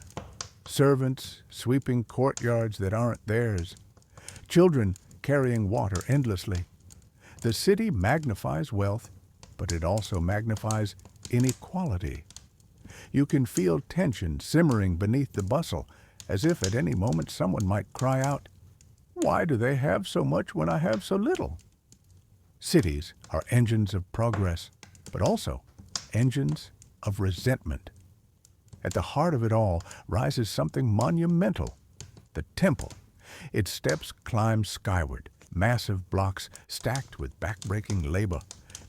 servants sweeping courtyards that aren't theirs, children carrying water endlessly. The city magnifies wealth, but it also magnifies inequality. You can feel tension simmering beneath the bustle, as if at any moment someone might cry out, "Why do they have so much when I have so little?" Cities are engines of progress, but also engines of resentment. At the heart of it all rises something monumental, the temple. Its steps climb skyward, massive blocks stacked with backbreaking labor.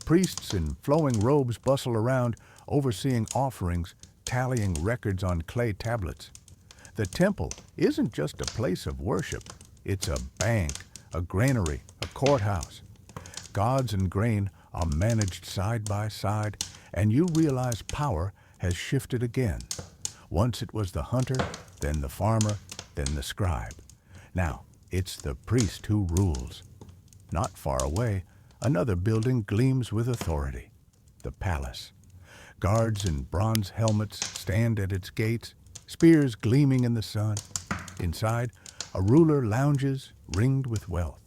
Priests in flowing robes bustle around, overseeing offerings, tallying records on clay tablets. The temple isn't just a place of worship. It's a bank, a granary, a courthouse. Gods and grain are managed side by side, and you realize power has shifted again. Once it was the hunter, then the farmer, then the scribe. Now it's the priest who rules. Not far away, another building gleams with authority, the palace. Guards in bronze helmets stand at its gates, spears gleaming in the sun. Inside, a ruler lounges, ringed with wealth.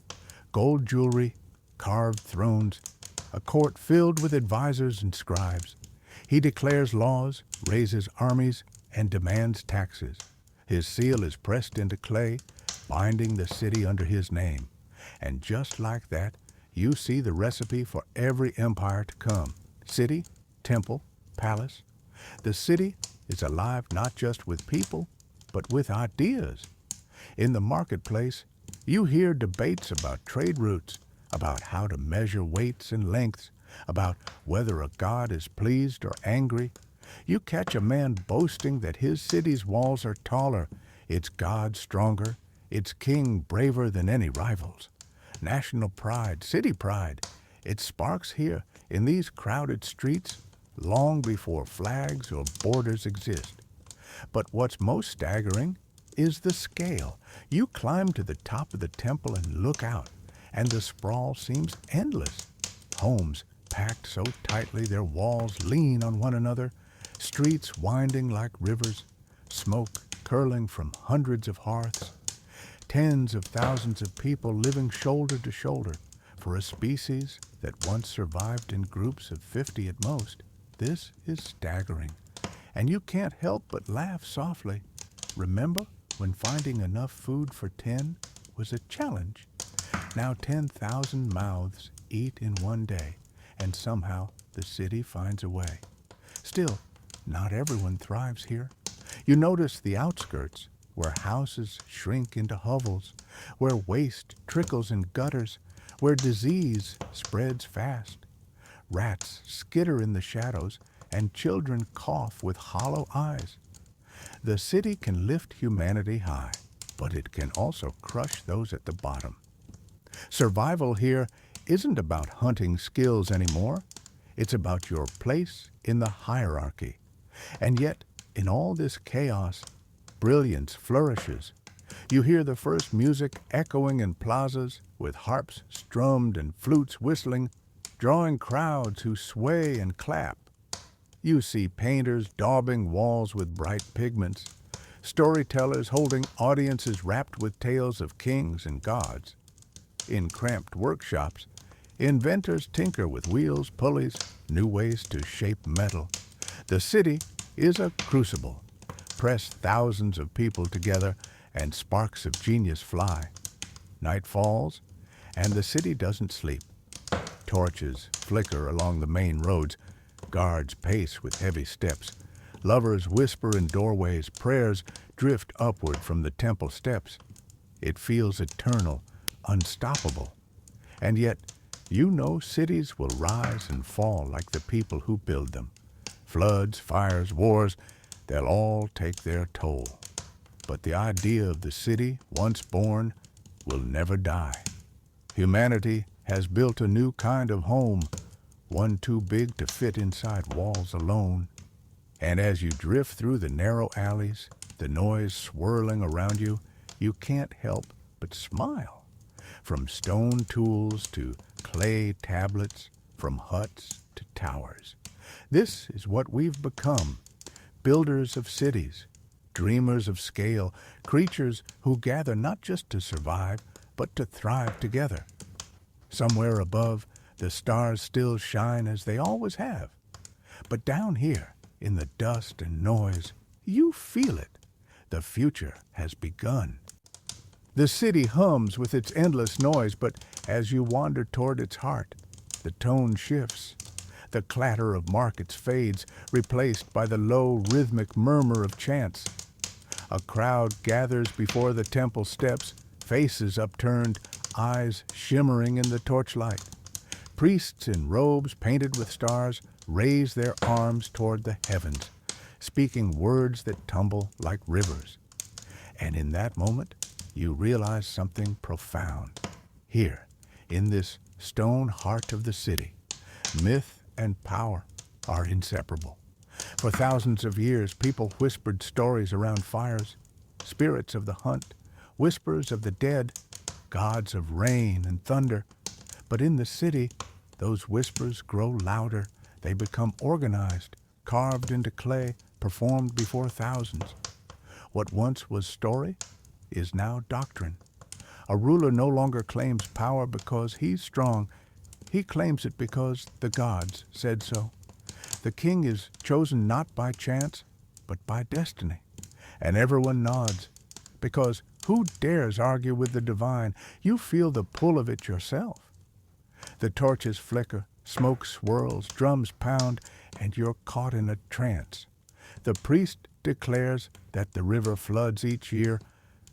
Gold jewelry, carved thrones, a court filled with advisors and scribes. He declares laws, raises armies, and demands taxes. His seal is pressed into clay, binding the city under his name. And just like that, you see the recipe for every empire to come. City, temple, palace. The city is alive not just with people, but with ideas. In the marketplace, you hear debates about trade routes, about how to measure weights and lengths, about whether a god is pleased or angry. You catch a man boasting that his city's walls are taller, its god stronger, its king braver than any rivals. National pride, city pride, it sparks here in these crowded streets long before flags or borders exist. But what's most staggering is the scale. You climb to the top of the temple and look out, and the sprawl seems endless. Homes packed so tightly their walls lean on one another, streets winding like rivers, smoke curling from hundreds of hearths, tens of thousands of people living shoulder to shoulder. For a species that once survived in groups of 50 at most, this is staggering. And you can't help but laugh softly. Remember when finding enough food for 10 was a challenge? Now 10,000 mouths eat in one day, and somehow the city finds a way. Still, not everyone thrives here. You notice the outskirts, where houses shrink into hovels, where waste trickles in gutters, where disease spreads fast. Rats skitter in the shadows, and children cough with hollow eyes. The city can lift humanity high, but it can also crush those at the bottom. Survival here isn't about hunting skills anymore. It's about your place in the hierarchy. And yet, in all this chaos, brilliance flourishes. You hear the first music echoing in plazas, with harps strummed and flutes whistling, drawing crowds who sway and clap. You see painters daubing walls with bright pigments, storytellers holding audiences wrapped with tales of kings and gods. In cramped workshops, Inventors tinker with wheels, pulleys, new ways to shape metal. The city is a crucible. Press thousands of people together and sparks of genius fly. Night falls, and the city doesn't sleep. Torches flicker along the main roads. Guards pace with heavy steps. Lovers whisper in doorways. Prayers drift upward from the temple steps. It feels eternal, unstoppable. And yet, you know cities will rise and fall like the people who build them. Floods, fires, wars, they'll all take their toll. But the idea of the city, once born, will never die. Humanity has built a new kind of home, one too big to fit inside walls alone. And as you drift through the narrow alleys, the noise swirling around you, you can't help but smile. From stone tools to clay tablets, from huts to towers. This is what we've become, builders of cities, dreamers of scale, creatures who gather not just to survive, but to thrive together. Somewhere above, the stars still shine as they always have. But down here, in the dust and noise, you feel it. The future has begun. The city hums with its endless noise, but as you wander toward its heart, the tone shifts. The clatter of markets fades, replaced by the low, rhythmic murmur of chants. A crowd gathers before the temple steps, faces upturned, eyes shimmering in the torchlight. Priests in robes painted with stars raise their arms toward the heavens, speaking words that tumble like rivers. And in that moment, you realize something profound. Here, in this stone heart of the city, myth and power are inseparable. For thousands of years, people whispered stories around fires, spirits of the hunt, whispers of the dead, gods of rain and thunder. But in the city, those whispers grow louder. They become organized, carved into clay, performed before thousands. What once was story is now doctrine. A ruler no longer claims power because he's strong. He claims it because the gods said so. The king is chosen not by chance, but by destiny. And everyone nods, because who dares argue with the divine? You feel the pull of it yourself. The torches flicker, smoke swirls, drums pound, and you're caught in a trance. The priest declares that the river floods each year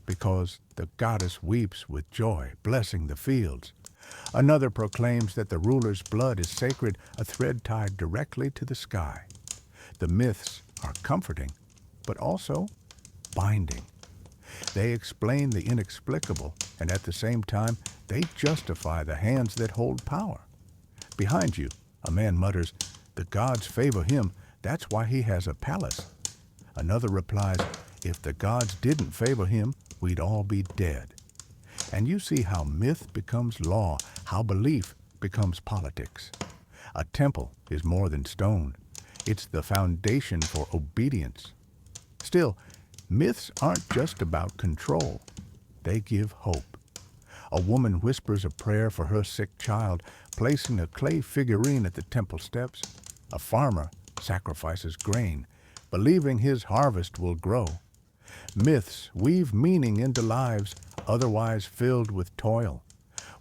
because the goddess weeps with joy, blessing the fields. Another proclaims that the ruler's blood is sacred, a thread tied directly to the sky. The myths are comforting, but also binding. They explain the inexplicable, and at the same time, they justify the hands that hold power. Behind you, a man mutters, "The gods favor him, that's why he has a palace." Another replies, "If the gods didn't favor him, we'd all be dead." And you see how myth becomes law, how belief becomes politics. A temple is more than stone. It's the foundation for obedience. Still, myths aren't just about control. They give hope. A woman whispers a prayer for her sick child, placing a clay figurine at the temple steps. A farmer sacrifices grain, believing his harvest will grow. Myths weave meaning into lives otherwise filled with toil.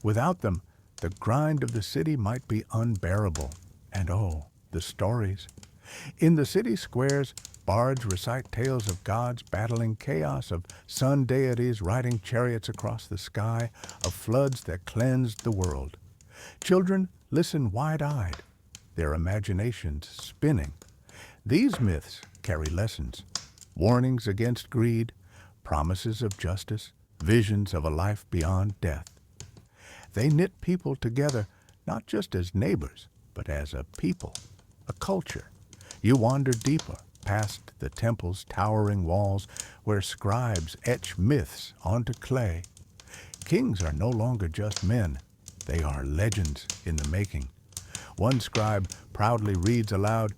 Without them, the grind of the city might be unbearable. And oh, the stories. In the city squares, bards recite tales of gods battling chaos, of sun deities riding chariots across the sky, of floods that cleansed the world. Children listen wide-eyed, their imaginations spinning. These myths carry lessons, warnings against greed, promises of justice, visions of a life beyond death. They knit people together not just as neighbors, but as a people, a culture. You wander deeper, past the temple's towering walls, where scribes etch myths onto clay. Kings are no longer just men. They are legends in the making. One scribe proudly reads aloud,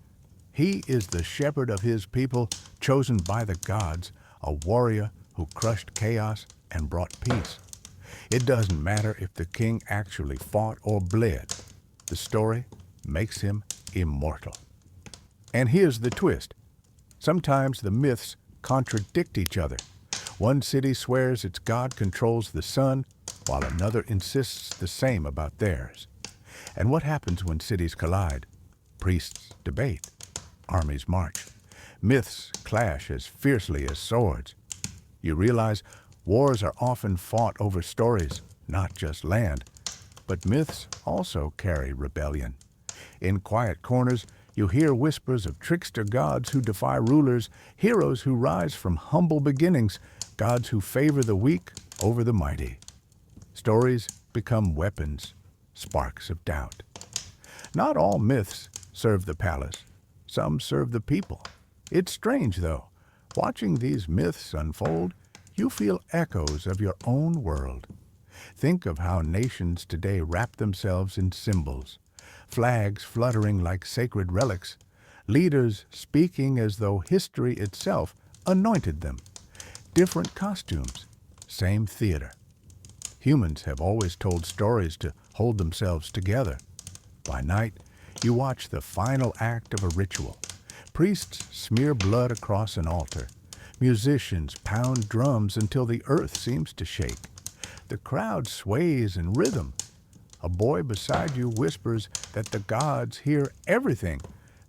"He is the shepherd of his people, chosen by the gods, a warrior who crushed chaos and brought peace." It doesn't matter if the king actually fought or bled. The story makes him immortal. And here's the twist. Sometimes the myths contradict each other. One city swears its god controls the sun, while another insists the same about theirs. And what happens when cities collide? Priests debate. Armies march. Myths clash as fiercely as swords. You realize wars are often fought over stories, not just land. But myths also carry rebellion. In quiet corners, you hear whispers of trickster gods who defy rulers, heroes who rise from humble beginnings, gods who favor the weak over the mighty. Stories become weapons, sparks of doubt. Not all myths serve the palace. Some serve the people. It's strange, though. Watching these myths unfold, you feel echoes of your own world. Think of how nations today wrap themselves in symbols, flags fluttering like sacred relics, leaders speaking as though history itself anointed them. Different costumes, same theater. Humans have always told stories to hold themselves together. By night, you watch the final act of a ritual. Priests smear blood across an altar. Musicians pound drums until the earth seems to shake. The crowd sways in rhythm. A boy beside you whispers that the gods hear everything,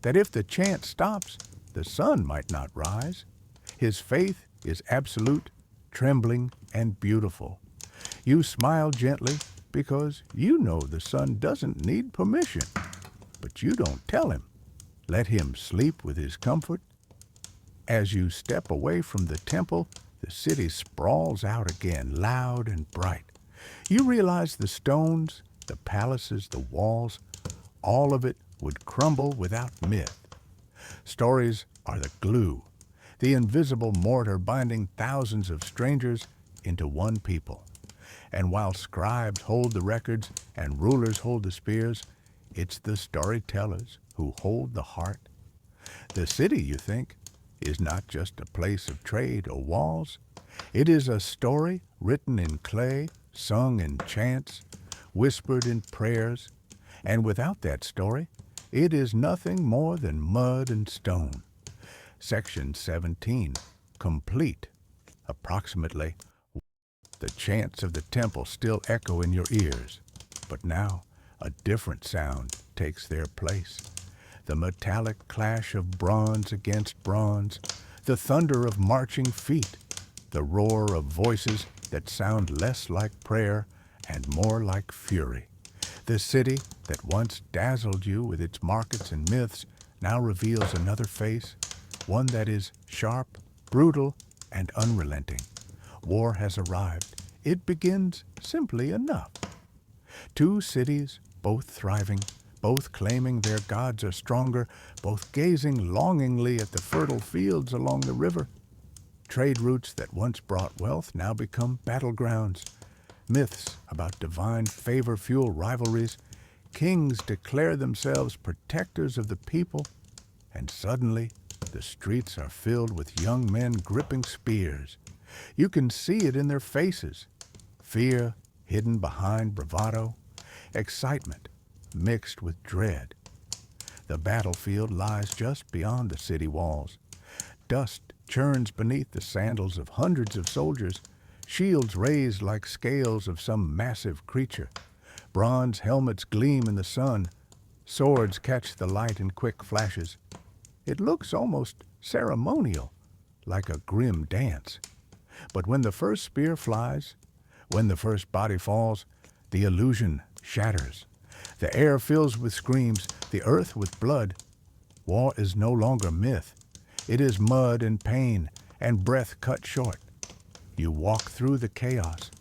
that if the chant stops, the sun might not rise. His faith is absolute, trembling, and beautiful. You smile gently because you know the sun doesn't need permission. But you don't tell him. Let him sleep with his comfort. As you step away from the temple, the city sprawls out again, loud and bright. You realize the stones, the palaces, the walls, all of it would crumble without myth. Stories are the glue, the invisible mortar binding thousands of strangers into one people. And while scribes hold the records and rulers hold the spears, it's the storytellers who hold the heart. The city, you think, is not just a place of trade or walls. It is a story written in clay, sung in chants, whispered in prayers. And without that story, it is nothing more than mud and stone. Section 17, complete. Approximately, the chants of the temple still echo in your ears. But now, a different sound takes their place. The metallic clash of bronze against bronze, the thunder of marching feet, the roar of voices that sound less like prayer and more like fury. The city that once dazzled you with its markets and myths now reveals another face, one that is sharp, brutal, and unrelenting. War has arrived. It begins simply enough. Two cities, both thriving, both claiming their gods are stronger, both gazing longingly at the fertile fields along the river. Trade routes that once brought wealth now become battlegrounds. Myths about divine favor fuel rivalries. Kings declare themselves protectors of the people, and suddenly the streets are filled with young men gripping spears. You can see it in their faces. Fear hidden behind bravado, excitement mixed with dread. The battlefield lies just beyond the city walls. Dust churns beneath the sandals of hundreds of soldiers, shields raised like scales of some massive creature. Bronze helmets gleam in the sun. Swords catch the light in quick flashes. It looks almost ceremonial, like a grim dance. But when the first spear flies, when the first body falls, the illusion shatters. The air fills with screams, the earth with blood. War is no longer myth. It is mud and pain and breath cut short. You walk through the chaos,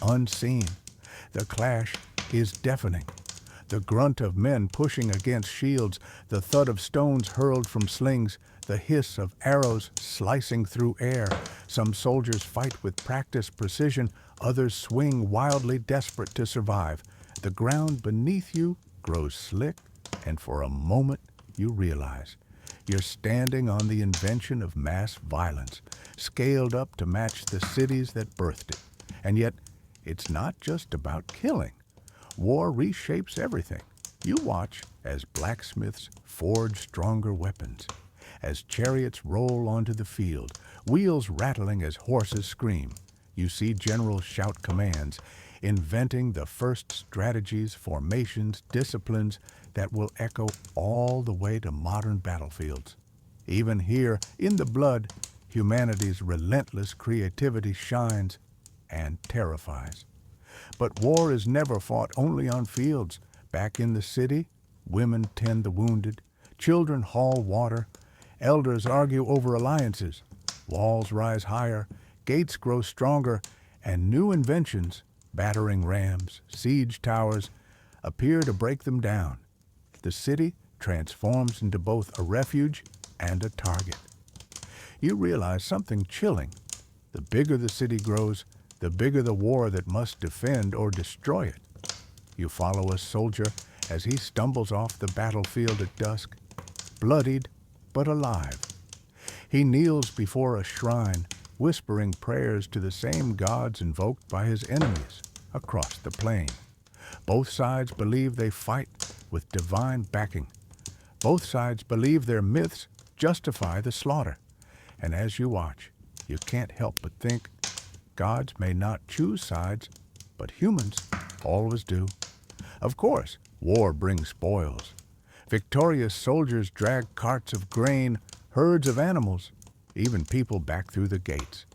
unseen. The clash is deafening. The grunt of men pushing against shields, the thud of stones hurled from slings, the hiss of arrows slicing through air. Some soldiers fight with practiced precision, others swing wildly desperate to survive. The ground beneath you grows slick, and for a moment you realize you're standing on the invention of mass violence, scaled up to match the cities that birthed it. And yet, it's not just about killing. War reshapes everything. You watch as blacksmiths forge stronger weapons, as chariots roll onto the field, wheels rattling as horses scream. You see generals shout commands, inventing the first strategies, formations, disciplines that will echo all the way to modern battlefields. Even here, in the blood, humanity's relentless creativity shines and terrifies. But war is never fought only on fields. Back in the city, women tend the wounded, children haul water, elders argue over alliances, walls rise higher, gates grow stronger, and new inventions, battering rams, siege towers, appear to break them down. The city transforms into both a refuge and a target. You realize something chilling. The bigger the city grows, the bigger the war that must defend or destroy it. You follow a soldier as he stumbles off the battlefield at dusk, bloodied but alive. He kneels before a shrine, whispering prayers to the same gods invoked by his enemies across the plain. Both sides believe they fight with divine backing. Both sides believe their myths justify the slaughter. And as you watch, you can't help but think, gods may not choose sides, but humans always do. Of course, war brings spoils. Victorious soldiers drag carts of grain, herds of animals, even people back through the gates.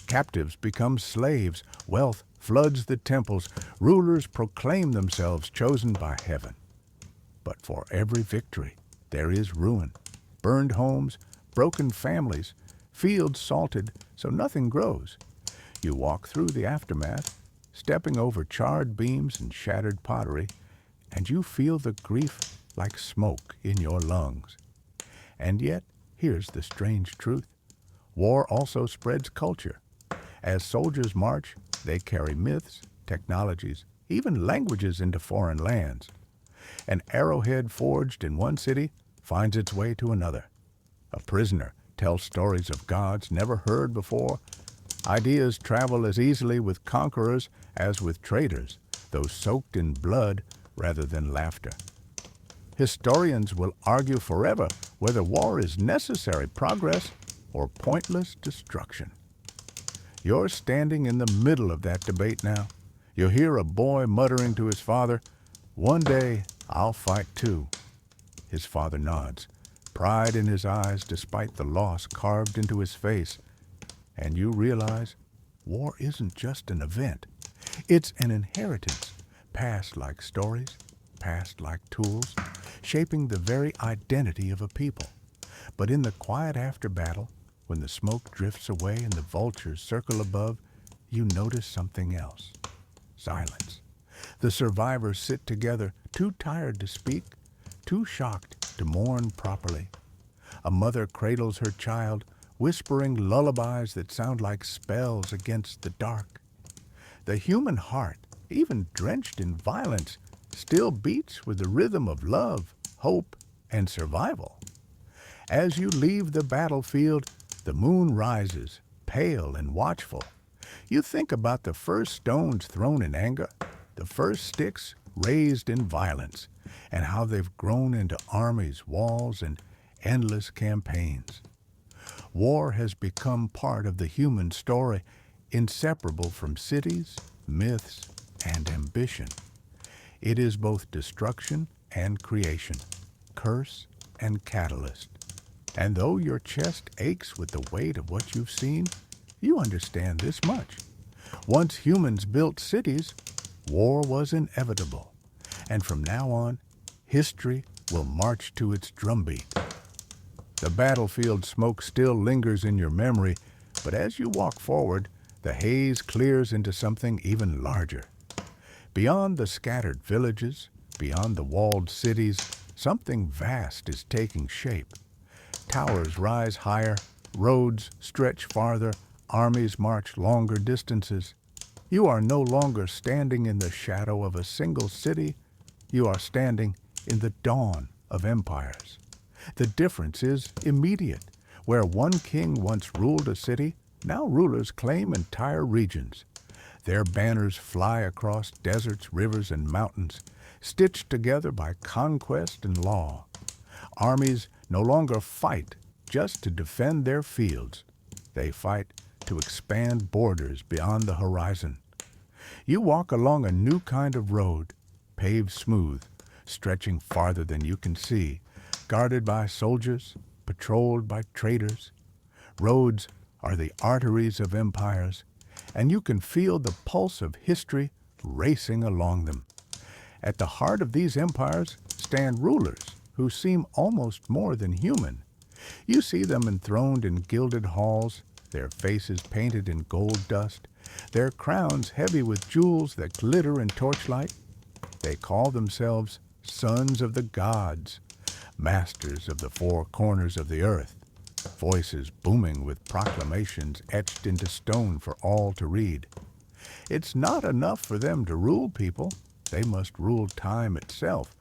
Captives become slaves, wealth floods the temples, rulers proclaim themselves chosen by heaven. But for every victory, there is ruin, burned homes, broken families, fields salted so nothing grows. You walk through the aftermath, stepping over charred beams and shattered pottery, and you feel the grief like smoke in your lungs. And yet, here's the strange truth. War also spreads culture. As soldiers march, they carry myths, technologies, even languages into foreign lands. An arrowhead forged in one city finds its way to another. A prisoner tells stories of gods never heard before. Ideas travel as easily with conquerors as with traitors, those soaked in blood rather than laughter. Historians will argue forever whether war is necessary progress or pointless destruction. You're standing in the middle of that debate now. You hear a boy muttering to his father, "One day I'll fight too." His father nods, pride in his eyes despite the loss carved into his face. And you realize war isn't just an event. It's an inheritance, passed like stories, passed like tools, shaping the very identity of a people. But in the quiet after battle, when the smoke drifts away and the vultures circle above, you notice something else. Silence. The survivors sit together, too tired to speak, too shocked to mourn properly. A mother cradles her child, whispering lullabies that sound like spells against the dark. The human heart, even drenched in violence, still beats with the rhythm of love, hope, and survival. As you leave the battlefield, the moon rises, pale and watchful. You think about the first stones thrown in anger, the first sticks raised in violence, and how they've grown into armies, walls, and endless campaigns. War has become part of the human story, inseparable from cities, myths, and ambition. It is both destruction and creation, curse and catalyst. And though your chest aches with the weight of what you've seen, you understand this much. Once humans built cities, war was inevitable. And from now on, history will march to its drumbeat. The battlefield smoke still lingers in your memory, but as you walk forward, the haze clears into something even larger. Beyond the scattered villages, beyond the walled cities, something vast is taking shape. Towers rise higher, roads stretch farther, armies march longer distances. You are no longer standing in the shadow of a single city. You are standing in the dawn of empires. The difference is immediate. Where one king once ruled a city, now rulers claim entire regions. Their banners fly across deserts, rivers, and mountains, stitched together by conquest and law. Armies no longer fight just to defend their fields. They fight to expand borders beyond the horizon. You walk along a new kind of road, paved smooth, stretching farther than you can see, guarded by soldiers, patrolled by traders. Roads are the arteries of empires, and you can feel the pulse of history racing along them. At the heart of these empires stand rulers who seem almost more than human. You see them enthroned in gilded halls, their faces painted in gold dust, their crowns heavy with jewels that glitter in torchlight. They call themselves sons of the gods, masters of the four corners of the earth, voices booming with proclamations etched into stone for all to read. It's not enough for them to rule people. They must rule time itself,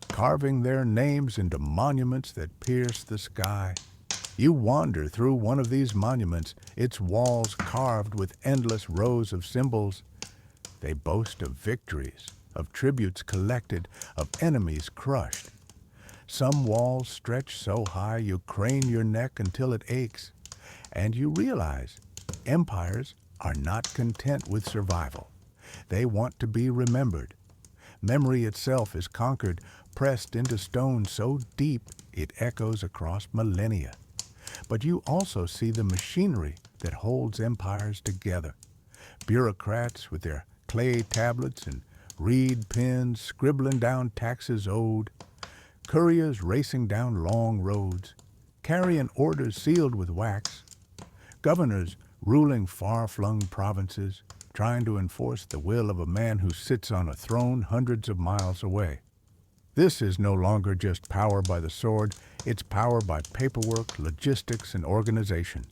carving their names into monuments that pierce the sky. You wander through one of these monuments, its walls carved with endless rows of symbols. They boast of victories, of tributes collected, of enemies crushed. Some walls stretch so high you crane your neck until it aches, and you realize empires are not content with survival. They want to be remembered. Memory itself is conquered, pressed into stone so deep it echoes across millennia. But you also see the machinery that holds empires together. Bureaucrats with their clay tablets and reed pens scribbling down taxes owed. Couriers racing down long roads, carrying orders sealed with wax. Governors ruling far-flung provinces, trying to enforce the will of a man who sits on a throne hundreds of miles away. This is no longer just power by the sword, it's power by paperwork, logistics, and organization.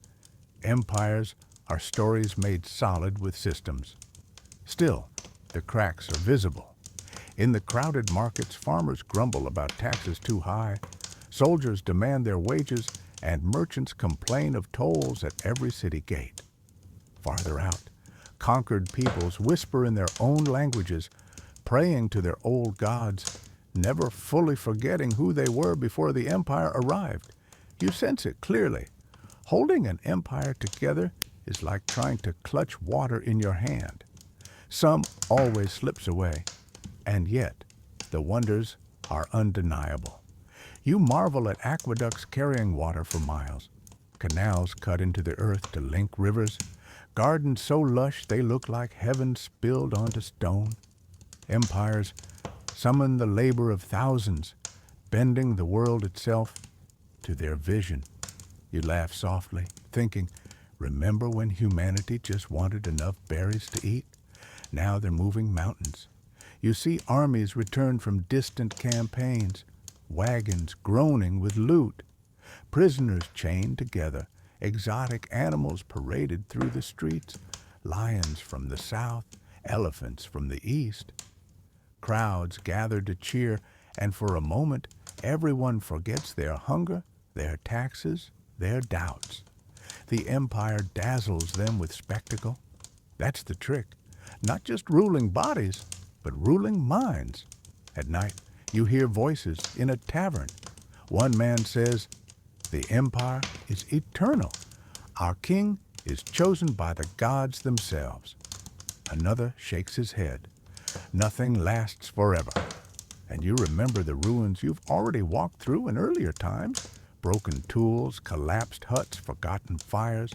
Empires are stories made solid with systems. Still, the cracks are visible. In the crowded markets, farmers grumble about taxes too high, soldiers demand their wages, and merchants complain of tolls at every city gate. Farther out, conquered peoples whisper in their own languages, praying to their old gods, never fully forgetting who they were before the empire arrived. You sense it clearly. Holding an empire together is like trying to clutch water in your hand. Some always slips away, and yet the wonders are undeniable. You marvel at aqueducts carrying water for miles, canals cut into the earth to link rivers, gardens so lush they look like heaven spilled onto stone. Empires summon the labor of thousands, bending the world itself to their vision. You laugh softly, thinking, remember when humanity just wanted enough berries to eat? Now they're moving mountains. You see armies return from distant campaigns, wagons groaning with loot, prisoners chained together, exotic animals paraded through the streets, lions from the south, elephants from the east. Crowds gather to cheer, and for a moment, everyone forgets their hunger, their taxes, their doubts. The empire dazzles them with spectacle. That's the trick. Not just ruling bodies, but ruling minds. At night, you hear voices in a tavern. One man says, "The empire is eternal. Our king is chosen by the gods themselves." Another shakes his head. Nothing lasts forever. And you remember the ruins you've already walked through in earlier times. Broken tools, collapsed huts, forgotten fires.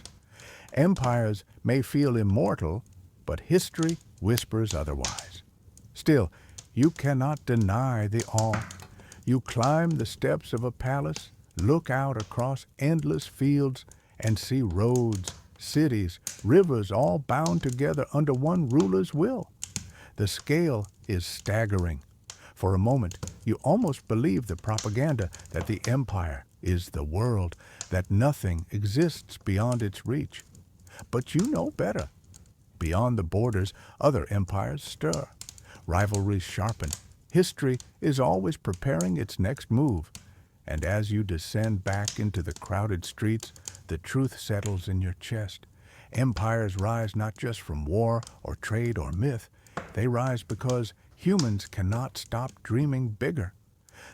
Empires may feel immortal, but history whispers otherwise. Still, you cannot deny the awe. You climb the steps of a palace, look out across endless fields, and see roads, cities, rivers all bound together under one ruler's will. The scale is staggering. For a moment, you almost believe the propaganda that the empire is the world, that nothing exists beyond its reach. But you know better. Beyond the borders, other empires stir. Rivalries sharpen. History is always preparing its next move. And as you descend back into the crowded streets, the truth settles in your chest. Empires rise not just from war or trade or myth. They rise because humans cannot stop dreaming bigger.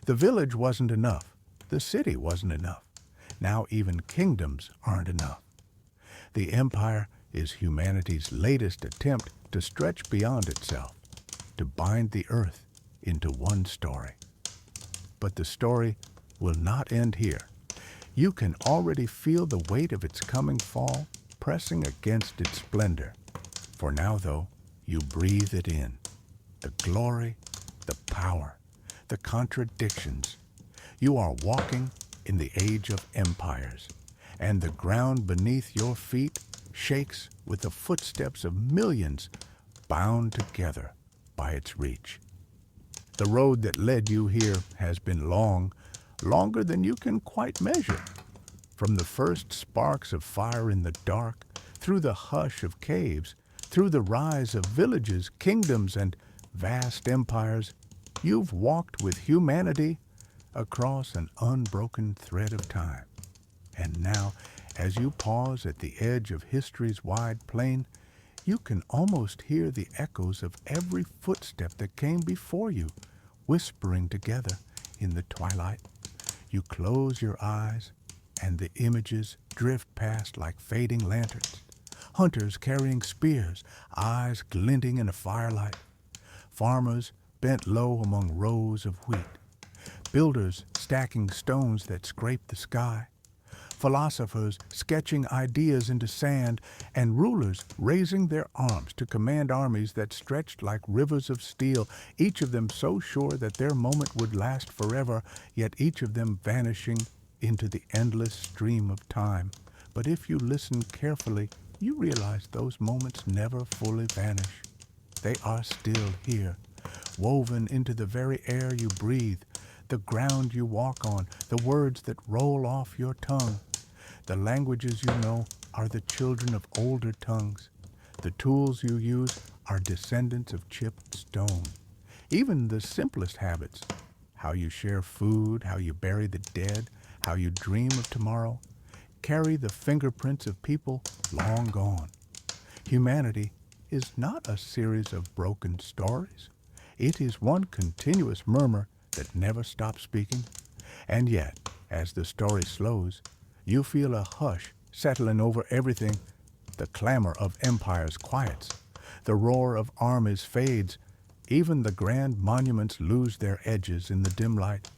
The village wasn't enough. The city wasn't enough. Now even kingdoms aren't enough. The empire is humanity's latest attempt to stretch beyond itself, to bind the earth into one story. But the story will not end here. You can already feel the weight of its coming fall pressing against its splendor. For now, though, you breathe it in. The glory, the power, the contradictions. You are walking in the age of empires, and the ground beneath your feet shakes with the footsteps of millions bound together by its reach. The road that led you here has been long, longer than you can quite measure. From the first sparks of fire in the dark, through the hush of caves, through the rise of villages, kingdoms, and vast empires, you've walked with humanity across an unbroken thread of time. And now, as you pause at the edge of history's wide plain, you can almost hear the echoes of every footstep that came before you, whispering together in the twilight. You close your eyes, and the images drift past like fading lanterns. Hunters carrying spears, eyes glinting in the firelight. Farmers bent low among rows of wheat. Builders stacking stones that scrape the sky. Philosophers sketching ideas into sand, and rulers raising their arms to command armies that stretched like rivers of steel, each of them so sure that their moment would last forever, yet each of them vanishing into the endless stream of time. But if you listen carefully, you realize those moments never fully vanish. They are still here, woven into the very air you breathe, the ground you walk on, the words that roll off your tongue. The languages you know are the children of older tongues. The tools you use are descendants of chipped stone. Even the simplest habits, how you share food, how you bury the dead, how you dream of tomorrow, carry the fingerprints of people long gone. Humanity is not a series of broken stories. It is one continuous murmur that never stops speaking. And yet, as the story slows, you feel a hush settling over everything. The clamor of empires quiets. The roar of armies fades. Even the grand monuments lose their edges in the dim light.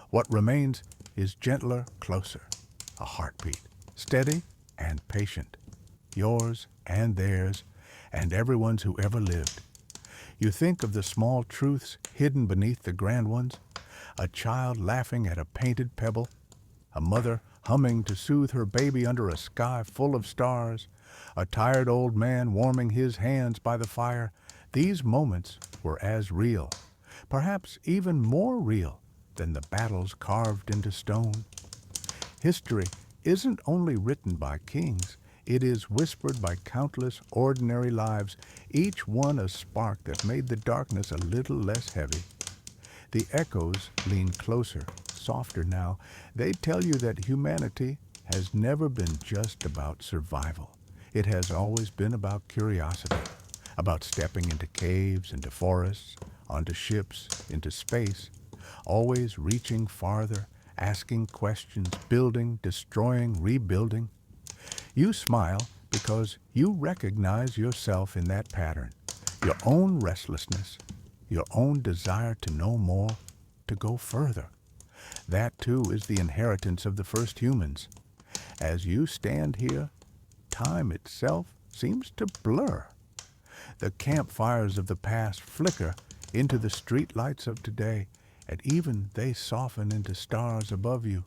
What remains is gentler, closer, a heartbeat, steady and patient, yours and theirs, and everyone's who ever lived. You think of the small truths hidden beneath the grand ones, a child laughing at a painted pebble, a mother humming to soothe her baby under a sky full of stars, a tired old man warming his hands by the fire. These moments were as real, perhaps even more real, than the battles carved into stone. History isn't only written by kings, it is whispered by countless ordinary lives, each one a spark that made the darkness a little less heavy. The echoes lean closer, softer now. They tell you that humanity has never been just about survival. It has always been about curiosity, about stepping into caves, into forests, onto ships, into space, always reaching farther, asking questions, building, destroying, rebuilding. You smile because you recognize yourself in that pattern, your own restlessness, your own desire to know more, to go further. That, too, is the inheritance of the first humans. As you stand here, time itself seems to blur. The campfires of the past flicker into the streetlights of today, and even they soften into stars above you.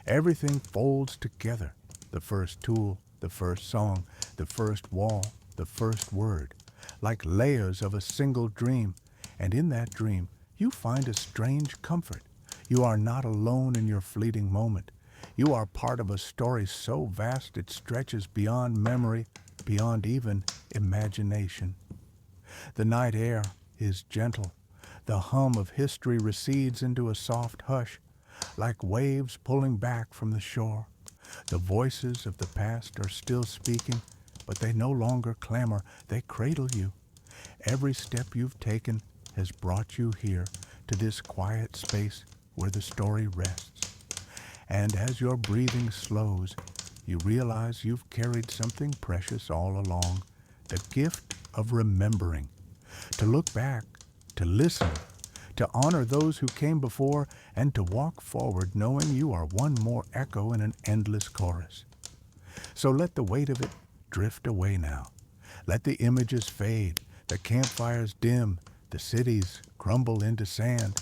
Everything folds together. The first tool, the first song, the first wall, the first word, like layers of a single dream. And in that dream, you find a strange comfort. You are not alone in your fleeting moment. You are part of a story so vast it stretches beyond memory, beyond even imagination. The night air is gentle. The hum of history recedes into a soft hush, like waves pulling back from the shore. The voices of the past are still speaking, but they no longer clamor, they cradle you. Every step you've taken has brought you here to this quiet space where the story rests. And as your breathing slows, you realize you've carried something precious all along, the gift of remembering, to look back, to listen, to honor those who came before, and to walk forward knowing you are one more echo in an endless chorus. So let the weight of it drift away now. Let the images fade, the campfires dim, the cities crumble into sand.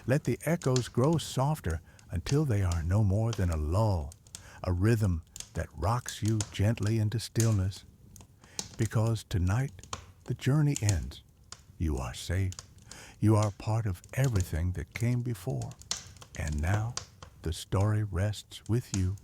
Let the echoes grow softer until they are no more than a lull, a rhythm that rocks you gently into stillness. Because tonight the journey ends. You are safe. You are part of everything that came before. And now the story rests with you.